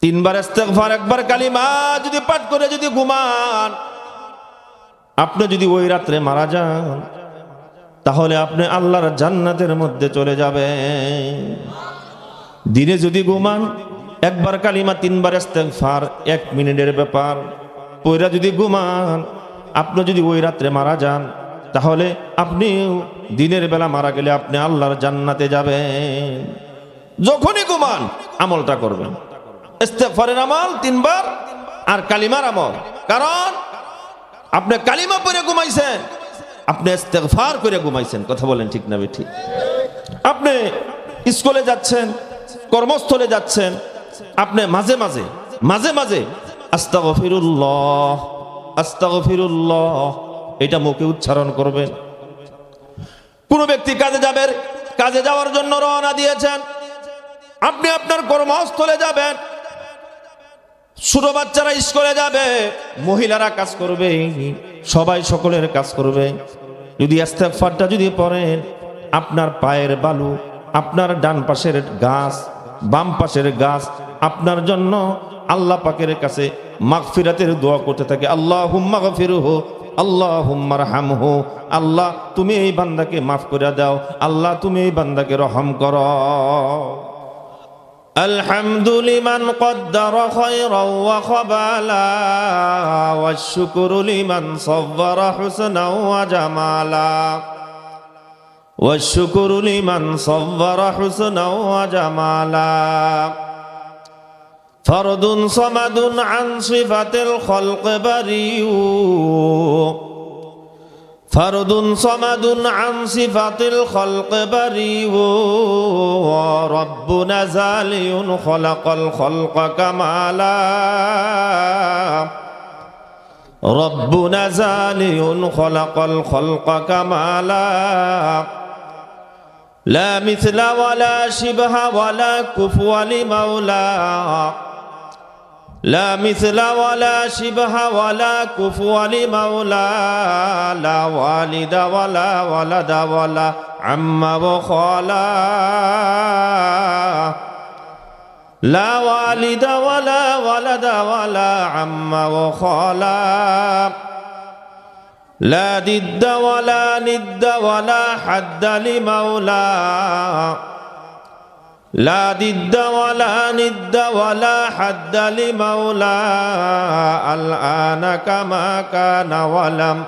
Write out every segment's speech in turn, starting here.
তিনবার ইস্তেগফার, একবার কালিমা যদি পাঠ করে যদি ঘুমান, আপনি যদি ওই রাত্রে মারা যান, তাহলে আপনি আল্লাহর জান্নাতের মধ্যে চলে যাবেন। দিনে যদি ঘুমান, একবার কালিমা তিনবার ইস্তেগফার, 1 মিনিটের ব্যাপার, পয়রা যদি ঘুমান, আপনি যদি ওই রাত্রে মারা যান, তাহলে আপনি দিনের বেলা মারা গেলে আপনি আল্লাহর জান্নাতে যাবেন। যখনই ঘুমান আমলটা করবেন, ইস্তেগফারের আমল 3 বার আর কালিমার আমল। কারণ আপনি কালিমা পড়ে ঘুমাইছেন, আপনি ইস্তেগফার করে ঘুমাইছেন। কথা বলেন ঠিক না ঠিক? আপনি স্কুলে যাচ্ছেন, কর্মস্থলে যাচ্ছেন, আপনি মাঝে মাঝে আস্তাগফিরুল্লাহ আস্তাগফিরুল্লাহ এটা মুখে উচ্চারণ করবেন। কোন ব্যক্তি কাজে যাওয়ার জন্য রওনা দিয়েছেন, আপনি আপনার কর্মস্থলে যাবেন, ছোট বাচ্চারা স্কুলে যাবে, মহিলারা কাজ করবে, সবাই সকলের কাজ করবে। যদি ইস্তেগফারটা যদি পড়েন, আপনার পায়ের বালু, আপনার ডান পাশের গাছ, বাম পাশের গাছ আপনার জন্য আল্লাহ পাকের কাছে মাগফিরাতের দোয়া করতে থাকে। আল্লাহুম্মা গফিরহু, আল্লাহুম্মা রহমহু, আল্লাহ তুমি এই বান্দাকে মাফ করে দাও, আল্লাহ তুমি এই বান্দাকে রহম করো। আলহামদু লিমান কদ্দারা খায়রান ওয়া খাবালা, ওয়াশ শুকরু লিমান সাওয়ারা হুসনান ওয়া জামালা, ওয়াশ শুকরু লিমান সাওয়ারা হুসনান ওয়া জামালা। ফরদুন সামাদুন আন সিফাতিল খালক বারিউ, ফরদুন সামাদুন আন সিফাতিল খালক বারিউ, রব্বুনা জালিউন খালাকাল খালকা কামালা, রব্বুনা জালিউন খালাকাল খালকা কামালা। লা মিছলা ওয়ালা শিবহা ওয়ালা কুফুয়া লিমাওলা, লা মিছলা ওয়ালা শিবহা ওয়ালা কুফুয়া লিমাওলা, লা ওয়ালিদা ওয়ালা ওয়ালাদা ওয়ালা আম্মা ওয়া খালা, লা ওয়ালিদা ওয়ালা ওয়ালাদা ওয়ালা আম্মা ওয়া খালা, লা দিদ্দা ওয়ালা নিদ্দা ওয়ালা হাদ্দা লিমাওলা, লা দিদ্দা ওয়ালা নিদ্দা ওয়ালা হাদ্দা লিমাওলা। আল আনা কামা কানা ওয়ালাম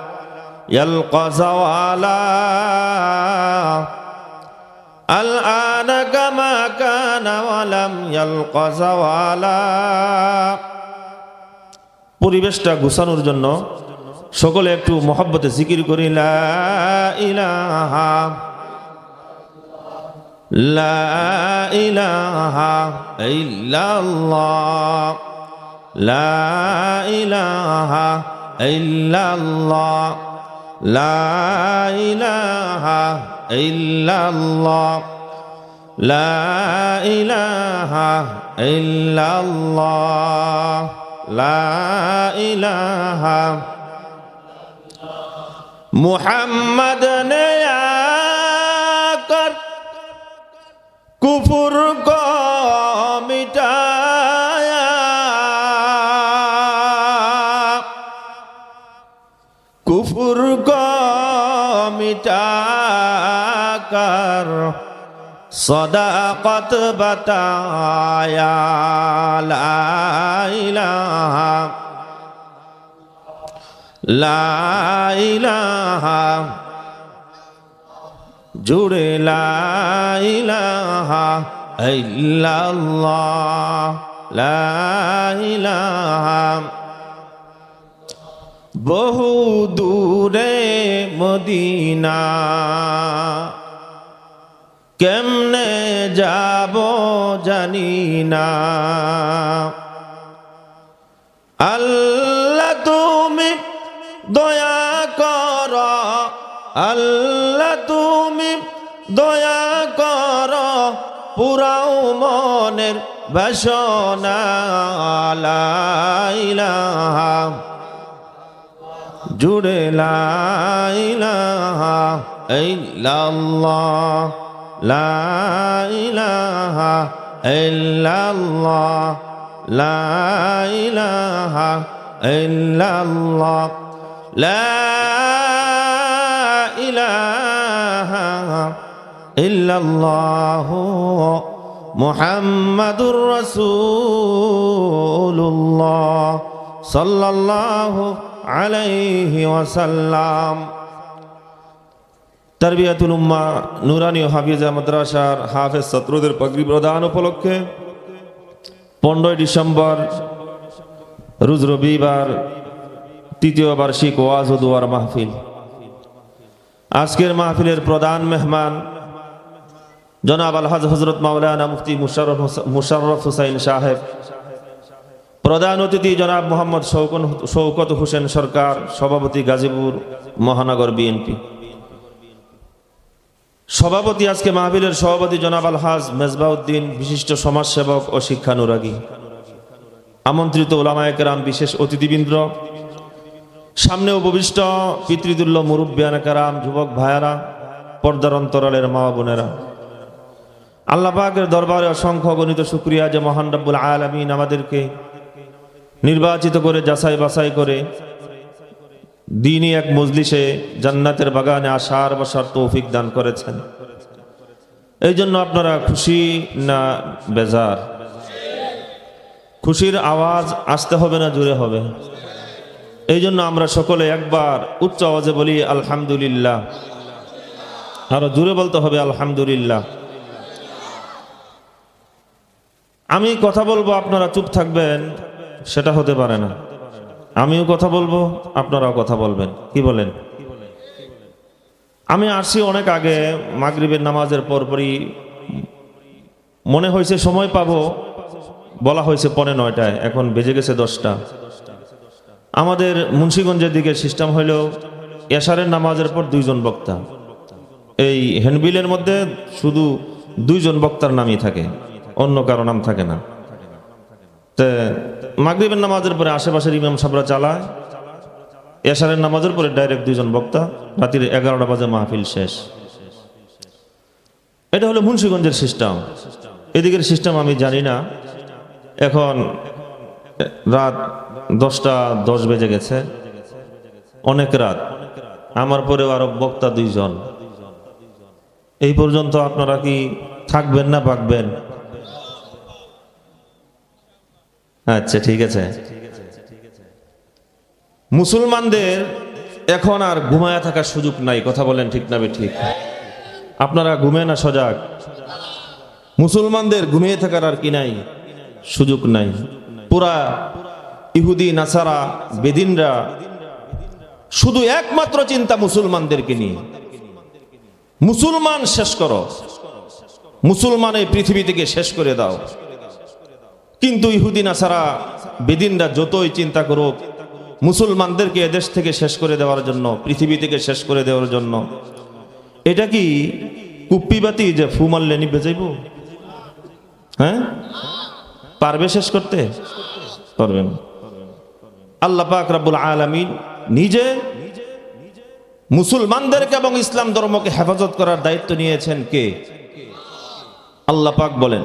ইয়ালকা যাওয়ালা, আল আনা কামা কানা ওয়ালাম ইয়ালকা যাওয়ালা। পরিবেশটা গুছানোর জন্য সকলে একটু মহব্বতে জিকির করি, লা ইলাহা লা ইলাহা ইল্লাল্লাহ, লা ইলাহা ইল্লাল্লাহ, লা ইলাহা ইল্লাল্লাহ, লা ইলাহা ইল্লাল্লাহ, লা ইলাহা। মুহাম্মদ ने आकर कुफर को मिटाया, कुफर को मिटाकर सदाकत बताया। ला इलाहा ला इलाहा जुड़े, ला इलाहा इल्लल्लाह, ला इलाहा। বহু দূরে মদিনা, কেমনে যাব জানি না, আল্লাহ তুমি দয়া কর, আল্লাহ তুমি দয়া কর, পুরাও মনের বাসনা। লা ইলাহা जुड़े, ला इलाहा इल्लल्लाह, ला इलाहा इल्लल्लाह, লা ইলাহা ইল্লাল্লাহ লা ইলাহা ইল্লাল্লাহ মুহাম্মাদুর রাসূলুল্লাহ সাল্লাল্লাহু আলাইহি ওয়াসাল্লাম। তারবিয়াতুল উম্মাহ নুরানি ও হাফিজা মাদ্রাসার হাফেজ ছাত্রদের পাগড়ি প্রদান উপলক্ষে 15 ডিসেম্বর রোজ রবিবার তৃতীয় বার্ষিক ওয়াজ ও দুয়ার মাহফিল। আজকের মাহফিলের প্রধান মেহমান জনাব আলহাজ হযরত মাওলানা মুফতি মুশাররফ হুসাইন সাহেব, প্রধান অতিথি জনাব মোহাম্মদ শওকত হোসেন সরকার, সভাপতি গাজীপুর মহানগর বিএনপি। সভাপতি আজকে মাহফিলের সভাপতি জনাব আলহাজ মেজবাউদ্দিন, বিশিষ্ট সমাজসেবক ও শিক্ষানুরাগী। আমন্ত্রিত উলামায়ে কেরাম, বিশেষ অতিথিবৃন্দ, সামনে উপবিষ্ট পিতৃতুল্য মুরব্বিয়ানে কেরাম, যুবক ভাইয়ারা, পর্দার অন্তরালের মা বোনেরা, আল্লাহ পাকের দরবারে অসংখ্য গণিত শুকরিয়া যে মহান রব্বুল আলামিন আমাদেরকে নির্বাচিত করে যাচাই বাছাই করে দ্বীনি এক মজলিসে জান্নাতের বাগানে আসার বসার তৌফিক দান করেছেন। এই জন্য আপনারা খুশি না বেজার? খুশির আওয়াজ আসতে হবে না জোরে হবে? এই জন্য আমরা সকলে একবার উচ্চ আওয়াজে বলি আলহামদুলিল্লাহ। আরো জোরে বলতে হবে আলহামদুলিল্লাহ। আমি কথা বলবো, আপনারা চুপ থাকবেন, সেটা হতে পারে না। আমিও কথা বলবো, আপনারাও কথা বলবেন। কি বলেন? আমি আসছি অনেক আগে, মাগরিবের নামাজের পরপরই মনে হয়েছে সময় পাবো, বলা হয়েছে 9:15, এখন বেজে গেছে 10টা। আমাদের মুন্সিগঞ্জের দিকে সিস্টেম হইল এশারের নামাজের পর 2 জন বক্তা। এই হ্যান্ডবিলের মধ্যে শুধু 2 জন বক্তার নামই থাকে, অন্য কারো নাম থাকে না। মাগরিবের নামাজের পরে আশেপাশের ইমাম সাহেবরা চালায়, এশারের নামাজের পরে ডাইরেক্ট 2 জন বক্তা, রাতের 11টা বাজে মাহফিল শেষ। এটা হলো মুন্সিগঞ্জের সিস্টেম। এদিকের সিস্টেম আমি জানি না। এখন রাত 10:10 বেজে গেছে, অনেক রাত। আমার পরেও আরো বক্তা 2 জন। এই পর্যন্ত আপনারা কি থাকবেন না পাকবেন? আচ্ছা, ঠিক আছে। মুসলমানদের এখন আর ঘুমায়া থাকার সুযোগ নাই। কথা বলেন ঠিক না ঠিক? আপনারা ঘুমে না সজাগ? মুসলমানদের ঘুমিয়ে থাকার আর কি নাই? সুযোগ নাই। পুরা ইহুদি নাসারা বেদিনরা শুধু একমাত্র চিন্তা মুসলমানদেরকে নিয়ে। মুসলমান শেষ করো, মুসলমান এই পৃথিবী থেকে শেষ করে দাও। কিন্তু ইহুদি নাসারা বেদিনরা যতই চিন্তা করুক, মুসলমানদেরকে এদেশ থেকে শেষ করে দেওয়ার জন্য, পৃথিবী থেকে শেষ করে দেওয়ার জন্য, এটা কি কুপ্পিবাতি যে ফু মারলে নিভে যাইব? হ্যাঁ, পারবে শেষ করতে? পারবে না। আল্লাহ পাক রব্বুল আলামিন নিজে মুসলমানদেরকে এবং ইসলাম ধর্মকে হেফাজত করার দায়িত্ব নিয়েছেন কে? আল্লাহ পাক বলেন,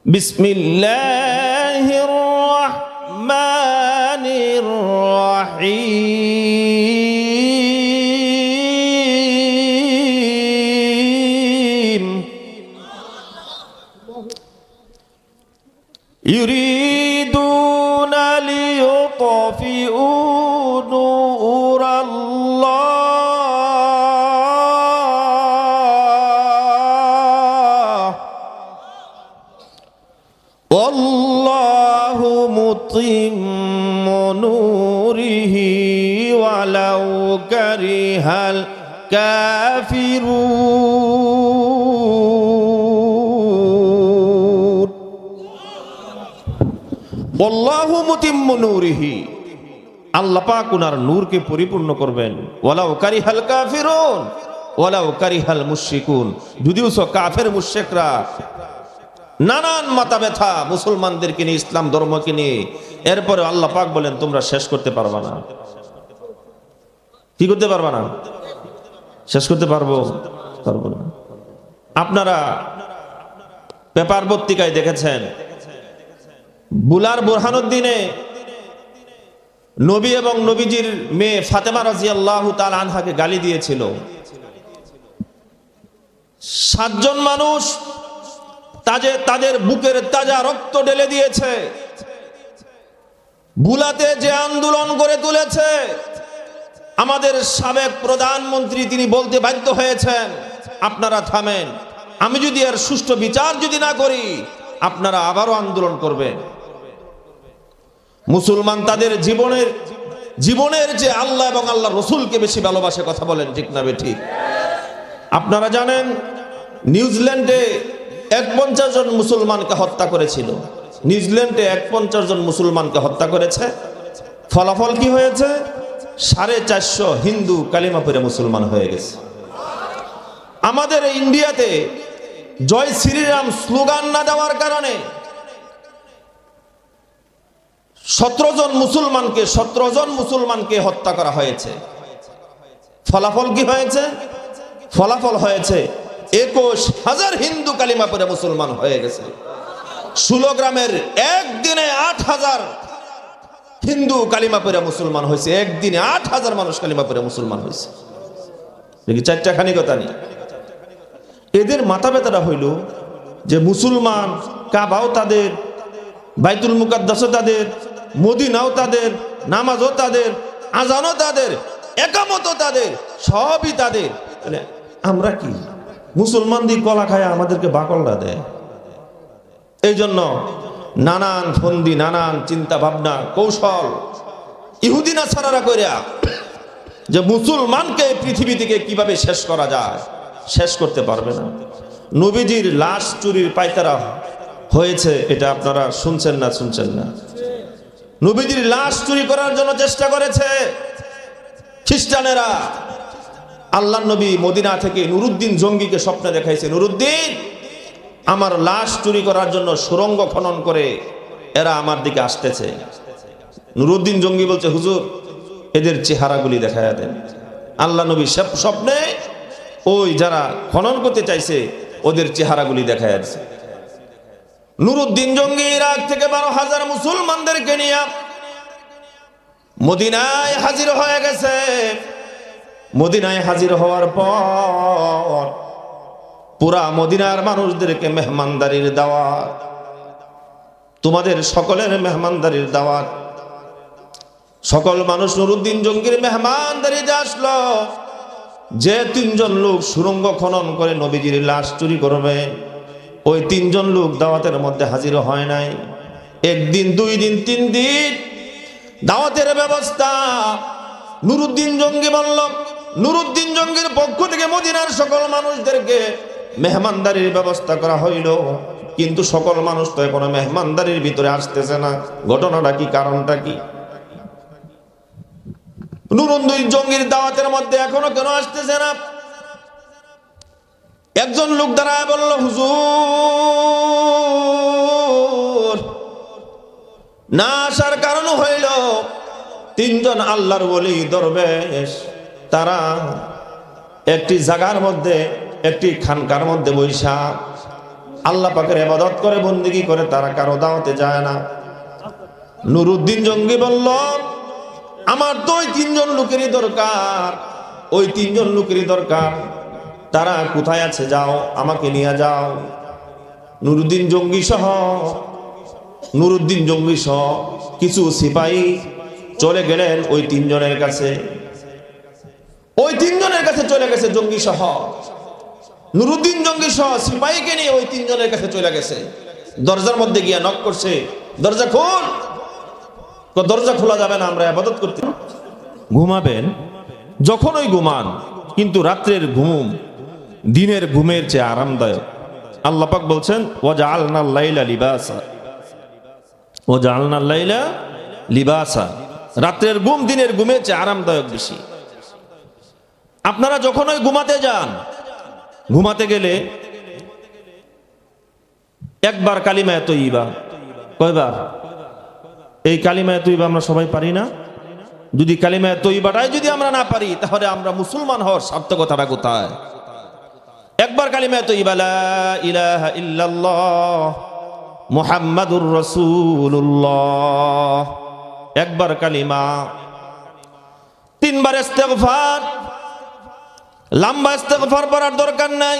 বিসমিল্লাহির রহমানির রহিম ইউরিদুনা লিয়ুতফিউ নূরাল্লাহ ওয়াল্লাহু মুতিম্মু নূরিহি ওয়ালাউ কারিহাল কাফিরুন। আল্লাহু মুতিম্মু নূরিহি, আল্লাহ পাক ওনার নূরকে পরিপূর্ণ করবেন। ওয়ালাউ কারিহাল কাফিরুন ওয়ালাউ কারিহাল মুশরিকুন, যদিও কাফের মুশরিকরা নানান মাথা ব্যথা মুসলমানদেরকে নিয়ে, ইসলাম ধর্মকে নিয়ে, এরপরে আল্লাহ পাক বলেন তোমরা শেষ করতে পারবা না। কি করতে পারবা না? শেষ করতে পারবো না। আপনারা পেপার পত্রিকায় দেখেছেন বুলার বুরহানুদ্দিনে নবী এবং নবীজির মেয়ে ফাতেমা রাদিয়াল্লাহু তাআলা আনহাকে গালি দিয়েছিল। 7 জন মানুষ তাদের বুকের তাজা রক্ত ঢেলে দিয়েছে। বুলাতে যে আন্দোলন করে তুলেছে, আমাদের সাবেক প্রধানমন্ত্রী তিনি বলতে বাধ্য হয়েছেন, আপনারা থামেন, আমি যদি এর সুষ্ঠু বিচার যদি না করি আপনারা আবারও আন্দোলন করবেন। মুসলমান তাদের জীবনের যে আল্লাহ এবং আল্লাহ রসুলকে বেশি ভালোবাসে, কথা বলেন ঠিক না বেঠিক? আপনারা জানেন নিউজিল্যান্ডে 51 জন মুসলমানকে হত্যা করেছিল। নিউজিল্যান্ডে 51 জন মুসলমানকে হত্যা করেছে। ফলাফল কি হয়েছে? 450 হিন্দু কালিমা পড়ে মুসলমান হয়ে গেছে। আমাদের ইন্ডিয়াতে জয় শ্রীরাম স্লোগান না দেওয়ার কারণে 17 জন মুসলমানকে হত্যা করা হয়েছে। ফলাফল কি হয়েছে? ফলাফল হয়েছে 21,000 হিন্দু কালিমা পড়ে মুসলমান হয়ে গেছে। 16 গ্রামের একদিনে 8,000 হিন্দু কালিমা পড়ে মুসলমান হয়েছে। একদিনে 8,000 মানুষ কালিমা পড়ে মুসলমান হয়েছে। দেখি 4টা খানি কথা নেই। এদের মাথা ব্যথাটা হইল যে মুসলমান, কাবাও তাদের, বাইতুল মুকাদ্দাসও তাদের, মদিনাও তাদের, নামাজও তাদের, আজানও তাদের, একামতও তাদের, সবই তাদের। আমরা কি মুসলমান দিয়ে কলা খায় আমাদেরকে বাকলটা দেয়। এই জন্য নানান ফন্দি, নানান চিন্তা ভাবনা, কৌশল ইহুদি নাসারারা কইরা যে মুসলমানকে পৃথিবী থেকে কিভাবে শেষ করা যায়, শেষ করতে পারবে না। নবীজির লাশ চুরির পায়তারা হয়েছে, এটা আপনারা শুনছেন না? নবীজির লাশ চুরি করার জন্য চেষ্টা করেছে খ্রিস্টানেরা। আল্লাহ নবী মদিনা থেকে নুরুদ্দিন জঙ্গিকে স্বপ্নে দেখাইছে, নুরুদ্দিন আমার লাশ চুরি করার জন্য সুড়ঙ্গ খনন করে এরা আমার দিকে আসতেছে। নুরুদ্দিন জঙ্গি বলছে, হুজুর এদের চেহারাগুলি দেখায়া দেন। আল্লাহ নবী স্বপ্নে ওই যারা খনন করতে চাইছে ওদের চেহারাগুলি দেখায়া দিচ্ছে। নুরুদ্দিন জঙ্গি ইরাক থেকে 12,000 মুসলমানদেরকে নিয়ে মদিনায় হাজির হয়ে গেছে। মদিনায় হাজির হওয়ার পর পুরা মদিনার মানুষদেরকে মেহমানদারির দাওয়াত, তোমাদের সকলের মেহমানদারির দাওয়াত। সকল মানুষ নুরুদ্দিন জঙ্গির মেহমানদারিতে আসলো। যে 3 জন লোক সুড়ঙ্গ খনন করে নবীজির লাশ চুরি করবে, ওই 3 জন লোক দাওয়াতের মধ্যে হাজির হয় নাই। 1 দিন, 2 দিন, 3 দিন দাওয়াতের ব্যবস্থা। নুরুদ্দিন জঙ্গি বলল, নুরুদ্দিন জঙ্গির পক্ষ থেকে মদিনার সকল মানুষদেরকে মেহমানদারির ব্যবস্থা করা হইল, কিন্তু সকল মানুষ তো এখনো মেহমানদারির ভিতরে আসতেছে না। ঘটনাটা কি? কারণটা কি? নুরুদ্দিন জঙ্গির দাওয়াতের মধ্যে এখনো কেন আসতেছে না? একজন লোক দাঁড়ায় বলল, হুজুর না আসার কারণ হইল 3 জন আল্লাহর ওলি দরবেশ, তারা একটি জায়গার মধ্যে, একটি খানকার মধ্যে বৈশা আল্লাহ পাকের ইবাদত করে, বন্দেগী করে, তারা কারো দাওয়াতে যায় না। নুরুদ্দিন জঙ্গি বলল, আমার তো ওই 3 জন লোকেরই দরকার, ওই 3 জন লোকেরই দরকার। তারা কোথায় আছে? যাও আমাকে নিয়ে যাও। নুরুদ্দিন জঙ্গি সহ কিছু সিপাহী চলে গেলেন ওই 3 জনের কাছে। ওই 3 জনের কাছে চলে গেছে জঙ্গি সহ, নুরুদ্দিন জঙ্গি সহ সিপাহীকে নিয়ে ওই 3 জনের কাছে চলে গেছে। দরজার মধ্যে গিয়া নক করছে, দরজা খোল। দরজা খোলা যাবে না, আমরা ইবাদত করতে। ঘুমাবেন যখন ওই ঘুমান, কিন্তু রাত্রের ঘুম দিনের ঘুমের চেয়ে আরামদায়ক। আল্লাহ পাক বলছেন, ওয়াজআলনাল লাইলা লিবাসা, ওয়াজআলনাল লাইলা লিবাসা। রাত্রের ঘুম দিনের ঘুমের চেয়ে আরামদায়ক বেশি। আপনারা যখন ওই ঘুমাতে যান, ঘুমাতে গেলে একবার কালিমায়ে তয়্যিবা, কয়বার? এই কালিমায়ে তয়্যিবা আমরা সবাই পারি না? যদি কালিমায়ে তয়্যিবাটাই যদি আমরা না পারি, তাহলে আমরা মুসলমান হওয়ার সার্থকতাটা কোথায়? একবার কালিমায়ে তয়্যিবা লা ইলাহা ইল্লাল্লাহ মুহাম্মাদুর রাসূলুল্লাহ। একবার কালিমা, তিনবার ইস্তেগফার। লম্বা ইস্তেগফার পড়ার দরকার নাই।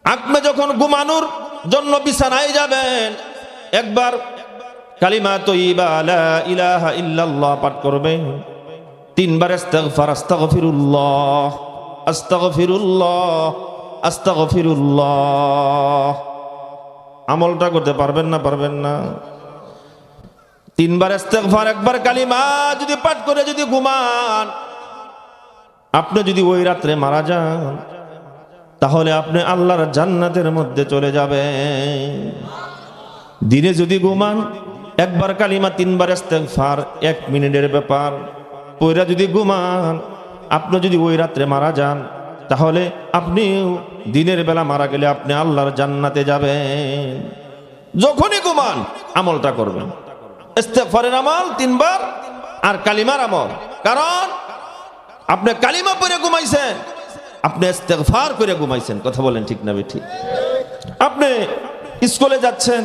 আপনি যখন ঘুমানোর জন্য বিছানায় যাবেন, একবার কালিমা তয়্যিবা লা ইলাহা ইল্লাল্লাহ পাঠ করবেন। তিনবার ইস্তেগফার, আস্তাগফিরুল্লাহ আস্তাগফিরুল্লাহ আস্তাগফিরুল্লাহ। আমলটা করতে পারবেন না? পারবেন না? তিনবার ইস্তেগফার, একবার কালিমা যদি পাঠ করে যদি ঘুমান, আপনি যদি ওই রাত্রে মারা যান, তাহলে আপনি আল্লাহর জান্নাতের মধ্যে চলে যাবেন। দিনে যদি ঘুমান, একবার কালিমা তিনবার ইস্তেগফার, 1 মিনিটের ব্যাপার। পয়রা যদি ঘুমান, আপনি যদি ওই রাত্রে মারা যান, তাহলে আপনি দিনের বেলা মারা গেলে আপনি আল্লাহর জান্নাতে যাবেন। যখনই ঘুমান আমলটা করবেন। ইস্তেগফারের আমল 3 বার, আর কালিমার আমল। কারণ আপনি কালিমা পড়ে ঘুমাইছেন, আপনি ইস্তেগফার করে ঘুমাইছেন। কথা বলেন ঠিক না ঠিক? আপনি স্কুলে যাচ্ছেন,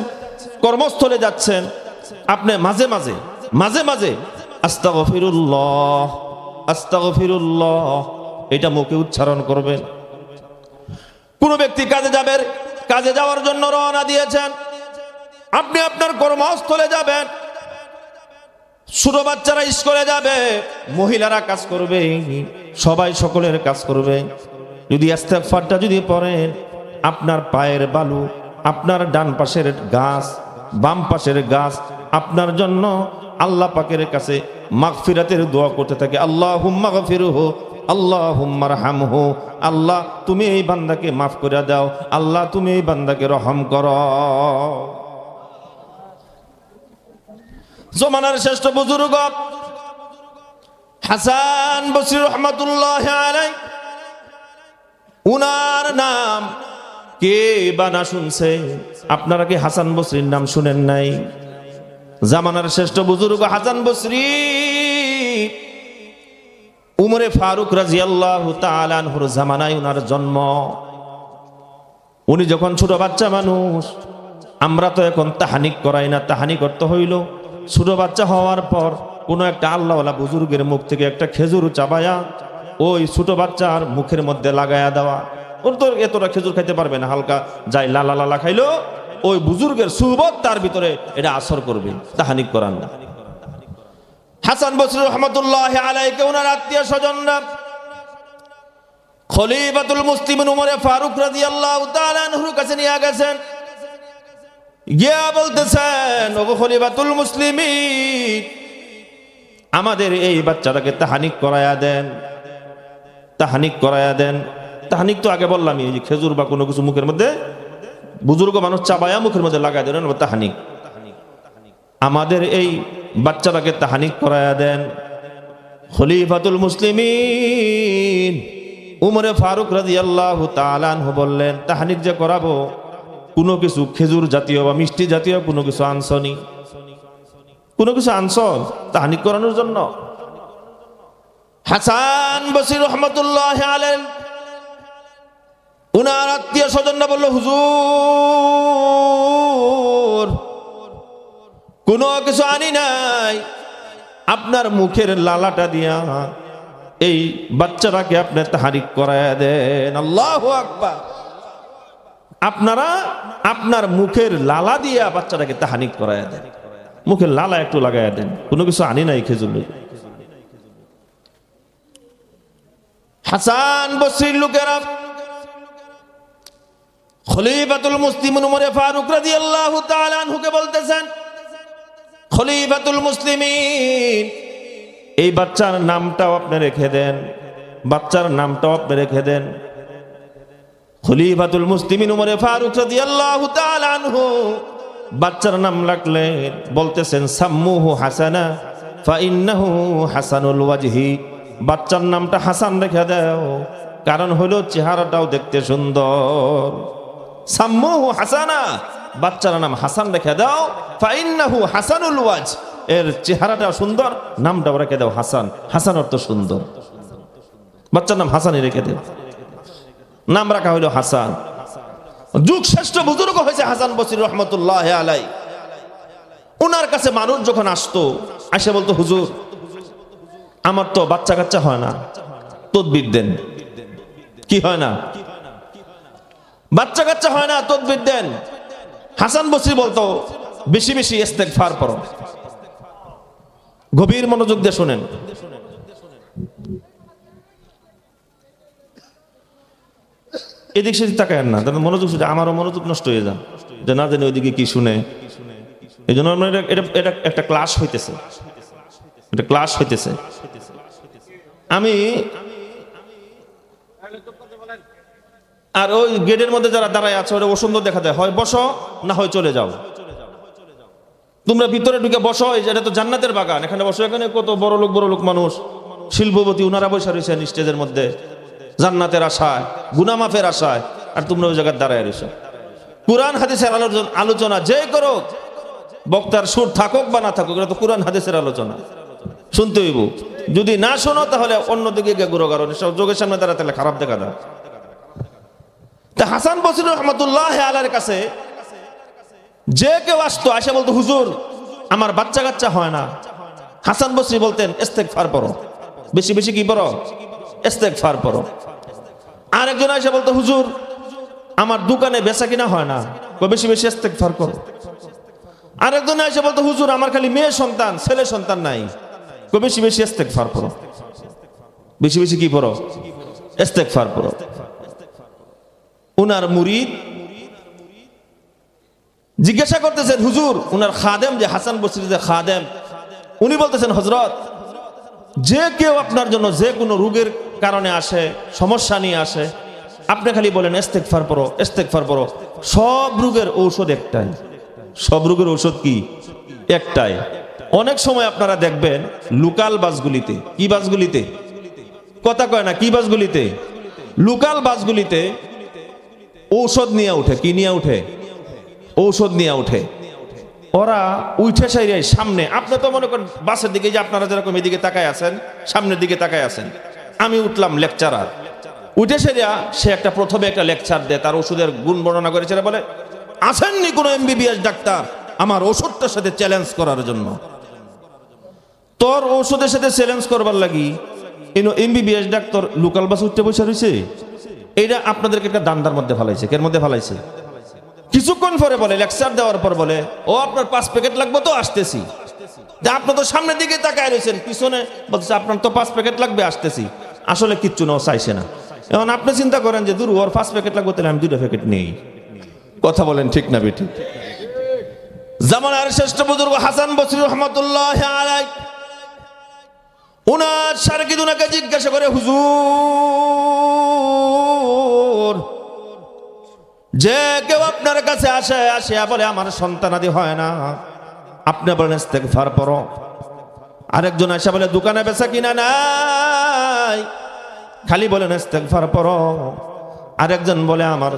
কর্মস্থলে যাচ্ছেন, আপনি মাঝে মাঝে আস্তাগফিরুল্লাহ আস্তাগফিরুল্লাহ এটা মুখে উচ্চারণ করবেন। কোন ব্যক্তি কাজে যাওয়ার জন্য রওনা দিয়েছেন, আপনি আপনার কর্মস্থলে যাবেন, ছোট বাচ্চারা স্কুলে যাবে, মহিলারা কাজ করবে, সবাই সকলের কাজ করবে। যদি ইস্তেগফারটা যদি পড়েন, আপনার পায়ের বালু, আপনার ডান পাশের গাছ, বাম পাশের গাছ আপনার জন্য আল্লাহ পাকের কাছে মাগফিরাতের দোয়া করতে থাকে। আল্লাহুম্মা গফিরহু আল্লাহুম্মা রহমহু। আল্লাহ তুমি এই বান্দাকে মাফ করে দাও, আল্লাহ তুমি এই বান্দাকে রহম করো। জমানার শ্রেষ্ঠ বুজুর্গ হাসান বসরি রহমাতুল্লাহি আলাইহি, উনার নাম কে বা না শুনছে? আপনারা কি হাসান বসরির নাম শুনেন নাই? জামানার শ্রেষ্ঠ বুজুর্গ হাসান বসরি, উমরে ফারুক রাদিয়াল্লাহু তাআলা আনহুর জামানায় উনার জন্ম। উনি যখন ছোট বাচ্চা মানুষ, আমরা তো এখন তাহানিক করাই না, তাহানি করতে হইল ছোট বাচ্চা হওয়ার পর কোন একটা আল্লাহওয়ালা বুজুর্গের মুখ থেকে একটা খেজুর চাবায়া ওই ছোট বাচ্চার মুখের মধ্যে লাগায়া দেওয়া। ওর তো এতটা খেজুর খাইতে পারবে না, হালকা যাই লালা লালা খাইলো, ওই বুজুর্গের সুহবত তার ভিতরে এটা আসর করবে। তাহানিক করান না। হাসান বসরি রহমাতুল্লাহি আলাইহি ওনার আত্মীয় স্বজনরা খলিফাতুল মুসলিমিন উমরে ফারুক রাদিয়াল্লাহু তাআলা আনহুর কাছে নিয়ে গেছেন। গিয়া বলতেছেন, ওগো খলিফাতুল মুসলিমিন, আমাদের এই বাচ্চাটাকে তাহানিক করায়া দেন, তাহানিক করায়া দেন। তাহানিক তো আগে বললাম, এই যে খেজুর বা কোনো কিছু মুখের মধ্যে বুজুর্গ মানুষ চাবায়া মুখের মধ্যে লাগাই দেন, তাহানিক। আমাদের এই বাচ্চাটাকে তাহানিক করায়া দেন। খলিফাতুল মুসলিমিন উমরে ফারুক রাদিয়াল্লাহু তাআলা আনহু বললেন, তাহানিক যে করাবো, কোনো কিছু খেজুর জাতীয় বা মিষ্টি জাতীয় কোনো কিছু আনসনি? কোনো কিছু আনস তাহানিক করানোর জন্য? হাসান বসরি রহমাতুল্লাহি আলাইহি উনার আত্মীয় স্বজনরা বলল, হুজুর কোনো কিছু আনি নাই, আপনার মুখের লালাটা দিয়া এই বাচ্চাটাকে আপনি তাহারিক করায়া দেন। আল্লাহু আকবার। আপনারা আপনার মুখের লালা দিয়া বাচ্চাটাকে তাহানিক করায়া দেন, মুখের লালা একটু লাগায়া দেন, কোনো কিছু আনি নাই খেজুর। হাসান বসরির লোকেরা খলিফাতুল মুসলিমিন উমরে ফারুক রাদিয়াল্লাহু তাআলা আনহুকে বলতেছেন, খলিফাতুল মুসলিমিন, এই বাচ্চার নামটাও আপনি রেখে দেন, বাচ্চার নামটাও আপনি রেখে দেন। খলিফাতুল মুসলিমিন উমরে ফারুক রাদিয়াল্লাহু তাআলা আনহু বাচ্চার নাম রাখলেন, বলতেছেন, সাম্মুহু হাসানা ফা ইন্নাহু হাসানুল ওয়াজহি। বাচ্চার নামটা হাসান রেখে দাও, কারণ হলো চেহারাটাও দেখতে সুন্দর। সাম্মুহু হাসানা, বাচ্চার নাম হাসান রেখে দাও। ফা ইন্নাহু হাসানুল ওয়াজ, এর চেহারাটা সুন্দর, নামটাও রেখে দাও হাসান। হাসান অর্থ সুন্দর, বাচ্চার নাম হাসানই রেখে দাও। নাম রাখা হইল হাসান। যুগ শ্রেষ্ঠ বুজুর্গ হয়েছে হাসান বসরি রহমতুল্লাহ আলাই। ওনার কাছে মানুষ যখন আসতো, এসে বলতো, হুজুর আমার তো বাচ্চা কাচ্চা হয় না, তদবির দেন। কি হয় না? বাচ্চা কাচ্চা হয় না, তদবির দেন। হাসান বসরি বলতো, বেশি বেশি ইস্তেগফার পড়ো। গভীর মনোযোগ দিয়ে শুনেন। এদিক সেদিক তাকায় না, তাদের মনোযোগ শুনে আমারও মনোযোগ নষ্ট হয়ে যায়, যে না জানি ওইদিকে কি শুনে। এই জন্য এটা একটা ক্লাস হইতেছে, এটা ক্লাস হইতেছে। আমি আর ওই গেটের মধ্যে যারা দাঁড়ায় আছে ওরা অসুন্দর দেখা যায়, হয় বসো না হয় চলে যাও। তোমরা ভিতরে ঢুকে বসো, এটা তো জান্নাতের বাগান, এখানে বসো। এখানে কত বড় লোক মানুষ, শিল্পপতি, উনারা বসে রয়েছেন স্টেজের মধ্যে জান্নাতের আশায়, গুনাহ মাফের আশায়, আর তোমরা ওই জায়গায় দাঁড়ায় রয়েছো। কুরআন হাদিসের আলোচনা যে করো, বক্তার সুর থাকুক বা না থাকুক, এটা তো কুরআন হাদিসের আলোচনা, শুনতে হইব। যদি না শোনো তাহলে অন্যদিকে গিয়ে ঘুরো, কারণ সব যোগের সামনে দাঁড়াতে খারাপ দেখা যায়। তা হাসান বসরি রহমতুল্লাহ আলাইহির কাছে যে কেউ আসতো, আসে বলতো, হুজুর আমার বাচ্চা কাচ্চা হয় না। হাসান বসরি বলতেন, ইস্তেগফার পড়ো, বেশি বেশি কি পড়ো? ইস্তেগফার পড়ো। আরেকজন এসে বলতো, হুজুর আমার দোকানে বেচা কিনা হয় না, বেশি বেশি ইস্তেগফার করো। আরেকজন এসে বলতো, হুজুর আমার খালি মেয়ে সন্তান, ছেলে সন্তান নাই, বেশি বেশি ইস্তেগফার পড়ো। বেশি বেশি কি পড়ো? ইস্তেগফার পড়ো। উনার মুরিদ জিজ্ঞাসা করতেছেন, হুজুর উনার খাদেম যে হাসান বসরি যে খাদেম, উনি বলতেছেন, হযরত যে কেউ আপনার জন্য যে কোনো রোগের কারণে আসে, সমস্যা নিয়ে আসে, আপনি খালি বলেন ইস্তেগফার পড়ো, ইস্তেগফার পড়ো। সব রোগের ঔষধ একটাই। সব রোগের ঔষধ কি? একটাই। অনেক সময় আপনারা দেখবেন লোকাল বাসগুলিতে, কি বাসগুলিতে, কথা কয় না, কি বাসগুলিতে, লোকাল বাসগুলিতে ঔষধ নিয়ে উঠে। কি নিয়ে উঠে? ঔষধ নিয়ে উঠে। ওরা উঠে সাইরে সামনে, আপনি তো মনে করেন বাসের দিকে, যে আপনারা যেরকম এদিকে তাকায় আছেন, সামনের দিকে তাকায় আছেন, আমি উঠলাম লেকচারার, উঠে সেরিয়া সে একটা প্রথমে একটা লেকচার দেয়, তার ওষুধের গুণ বর্ণনা করে, সেটা বলে, আসেননি কোনো এমবিবিএস ডাক্তার আমার ওষুধটার সাথে চ্যালেঞ্জ করার জন্য। তোর ওষুধের সাথে চ্যালেঞ্জ করবার লাগি এমবিবিএস ডাক্তার লোকাল বাস উঠতে বসে রয়েছে। এইটা আপনাদেরকে একটা দান্দার মধ্যে ফেলাইছে। কের মধ্যে ফেলাইছে? কিছুক্ষণ পরে বলে, লেকচার দেওয়ার পর বলে, ও আপনার 5 প্যাকেট লাগবে তো, আসতেছি। আপনি তো সামনের দিকে তাকায় রয়েছেন, পিছনে বলছে আপনার তো 5 প্যাকেট লাগবে, আসতেছি। আসলে কিচ্ছু না, চাইছে না। এখন আপনি চিন্তা করেন যে দূর, ওর 5 প্যাকেট লাগবে, তাহলে আমি 2টা প্যাকেট নেই। কথা বলেন ঠিক না বেঠিক? জামানার শ্রেষ্ঠ বুজুর্গ হাসান বসরি রহমতুল্লাহ আলাইহি, উনার শারকিদ উনাকে জিজ্ঞাসা করে, হুজুর যে কেউ আপনার কাছে আসে, আসিয়া বলে আমার সন্তানাদি হয় না, আপনি বলেন ইস্তেগফার পড়ো। আরেকজন আসে বলে দোকানে বেচা কিনা নাই, খালি বলেন ইস্তেগফার পড়ো। আরেকজন বলে আমার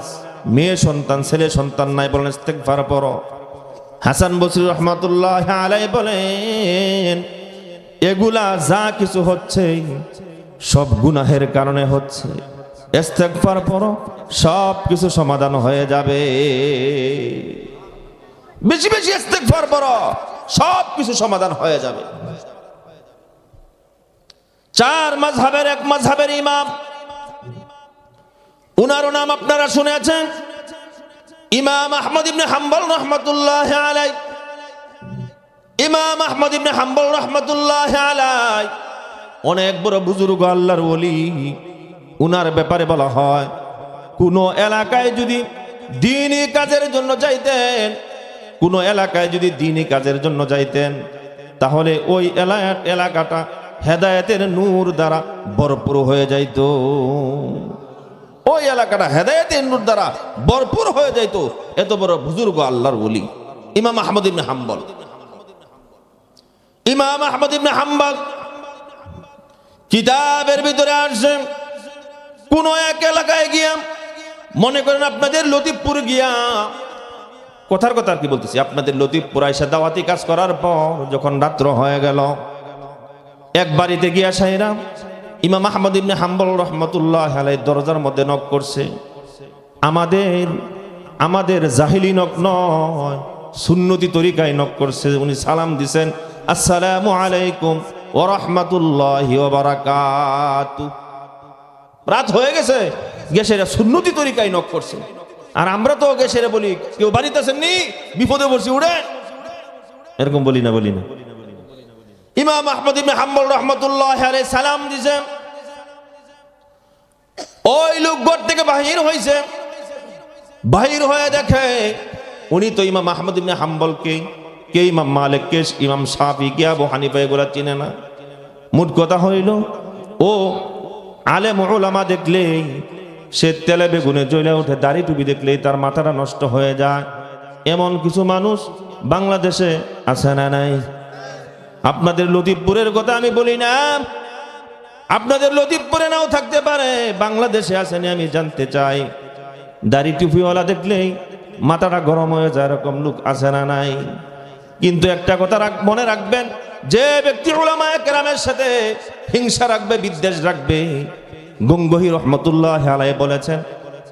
মেয়ে সন্তান, ছেলে সন্তান নাই, বলেন ইস্তেগফার পড়ো। হাসান বসরি রহমাতুল্লাহ আলাইহি বলেন, এগুলা যা কিছু হচ্ছে সব গুনাহের কারণে হচ্ছে, ইস্তেগফার পড়ো, সব কিছু সমাধান হয়ে যাবে। বেশি বেশি ইস্তেগফার পড়ো, সব কিছু সমাধান হয়ে যাবে। 4 মাযহাবের এক মাযহাবের ইমাম, উনার নাম আপনারা শুনেছেন, ইমাম আহমদ ইবনে হাম্বল রাহমাতুল্লাহি আলাইহি। ইমাম আহমদ ইবনে হাম্বল রাহমাতুল্লাহি আলাইহি অনেক বড় বুজুর্গ, আল্লাহর ওলি। উনার ব্যাপারে বলা হয়, কোন এলাকায় যদি দ্বীনি কাজের জন্য যাইতেন, কোন এলাকায় যদি দ্বীনি কাজের জন্য যাইতেন, তাহলে ওই এলাকাটা হেদায়েতের নূর দ্বারা ভরপুর হয়ে যাইত। ওই এলাকাটা হেদায়েতের নূর দ্বারা ভরপুর হয়ে যাইত। এত বড় বুজুর্গ, আল্লাহর ওলি ইমাম আহমদ ইবনে হাম্বল। ইমাম আহমদ ইবনে হাম্বল কিতাবের ভিতরে আসছে, কোন এক এলাকায় গিয়া, মনে করেন আপনাদের লতিফপুর গিয়া, কথার কথা আর কি বলতেছি, আপনাদের লতিফপুর আইসা দাওয়াতি কাজ করার পর যখন রাত্র হয়ে গেল, এক বাড়িতে গিয়া সাইরা ইমাম আহমদ ইবনে হাম্বল রহমতুল্লাহ আলাইহি দরজার মধ্যে নক করছে, আমাদের আমাদের জাহিলি নক নয়, সুন্নতি তরিকায় নক করছে। উনি সালাম দিছেন, আসসালামু আলাইকুম ওয়া রাহমাতুল্লাহি ওয়া বারাকাতুহু। রাত হয়ে গেছে, গেছেরা সুন্নতি তরিকায় নক করছে। আর আমরা তো গেছেরা বলি, কেউ বাড়িতে আসেননি, বিপদে পড়ছি, উড়ে, এরকম বলি না, বলি না। ইমাম আহমদ ইবনে হাম্বল রাহমাতুল্লাহি আলাইহি সালাম দিয়েছেন, ওই লোক ঘর থেকে বাহির হয়েছে, বাহির হয়ে দেখে উনি তো ইমাম আহমদ ইবনে হাম্বলকে, কে ইমাম মালিক, কে ইমাম শাফি, কে আবু হানিফা, এগুলা চিনে না। মোট কথা হইল, ও আলেম উলামা দেখলেই সে তেলে বেগুনে জ্বলে ওঠে, দাড়ি টুপি দেখলেই তার মাথাটা নষ্ট হয়ে যায়। এমন কিছু মানুষ বাংলাদেশে আছে না নাই? আপনাদের লতিফপুরের কথা আমি বলি না, আপনাদের লতিফপুরে নাও থাকতে পারে, বাংলাদেশে আসেনি আমি জানতে চাই। দাড়ি টুপিওয়ালা দেখলেই মাথাটা গরম হয়ে যায়, এরকম লোক আছে না নাই? কিন্তু একটা কথা মনে রাখবেন, যে ব্যক্তি উলামায়ে কেরামের সাথে হিংসা রাখবে, বিদ্বেষ রাখবে, গঙ্গোহী রহমতুল্লাহ আলাইহি বলেছেন,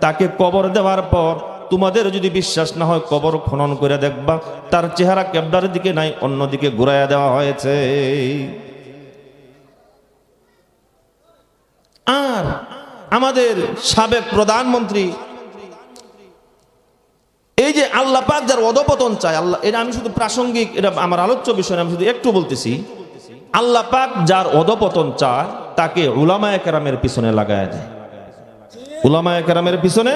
তাকে কবর দেওয়ার পর তোমাদের যদি বিশ্বাস না হয়, কবর খনন করে দেখবা, তার চেহারা কেবলার দিকে নাই, অন্যদিকে ঘুরাইয়া দেওয়া হয়েছে। আর আমাদের সাবেক প্রধানমন্ত্রী, এই যে আল্লাহ পাক যার অধপতন চায়, আল্লাহ, এটা আমি শুধু প্রাসঙ্গিক, এটা আমার আলোচ্য বিষয়, আমি শুধু একটু বলতেছি। আল্লাহ পাক যার অধপতন চায়, তাকে উলামায়ে কেরামের পিছনে লাগায় দেয়, উলামায়ে কেরামের পিছনে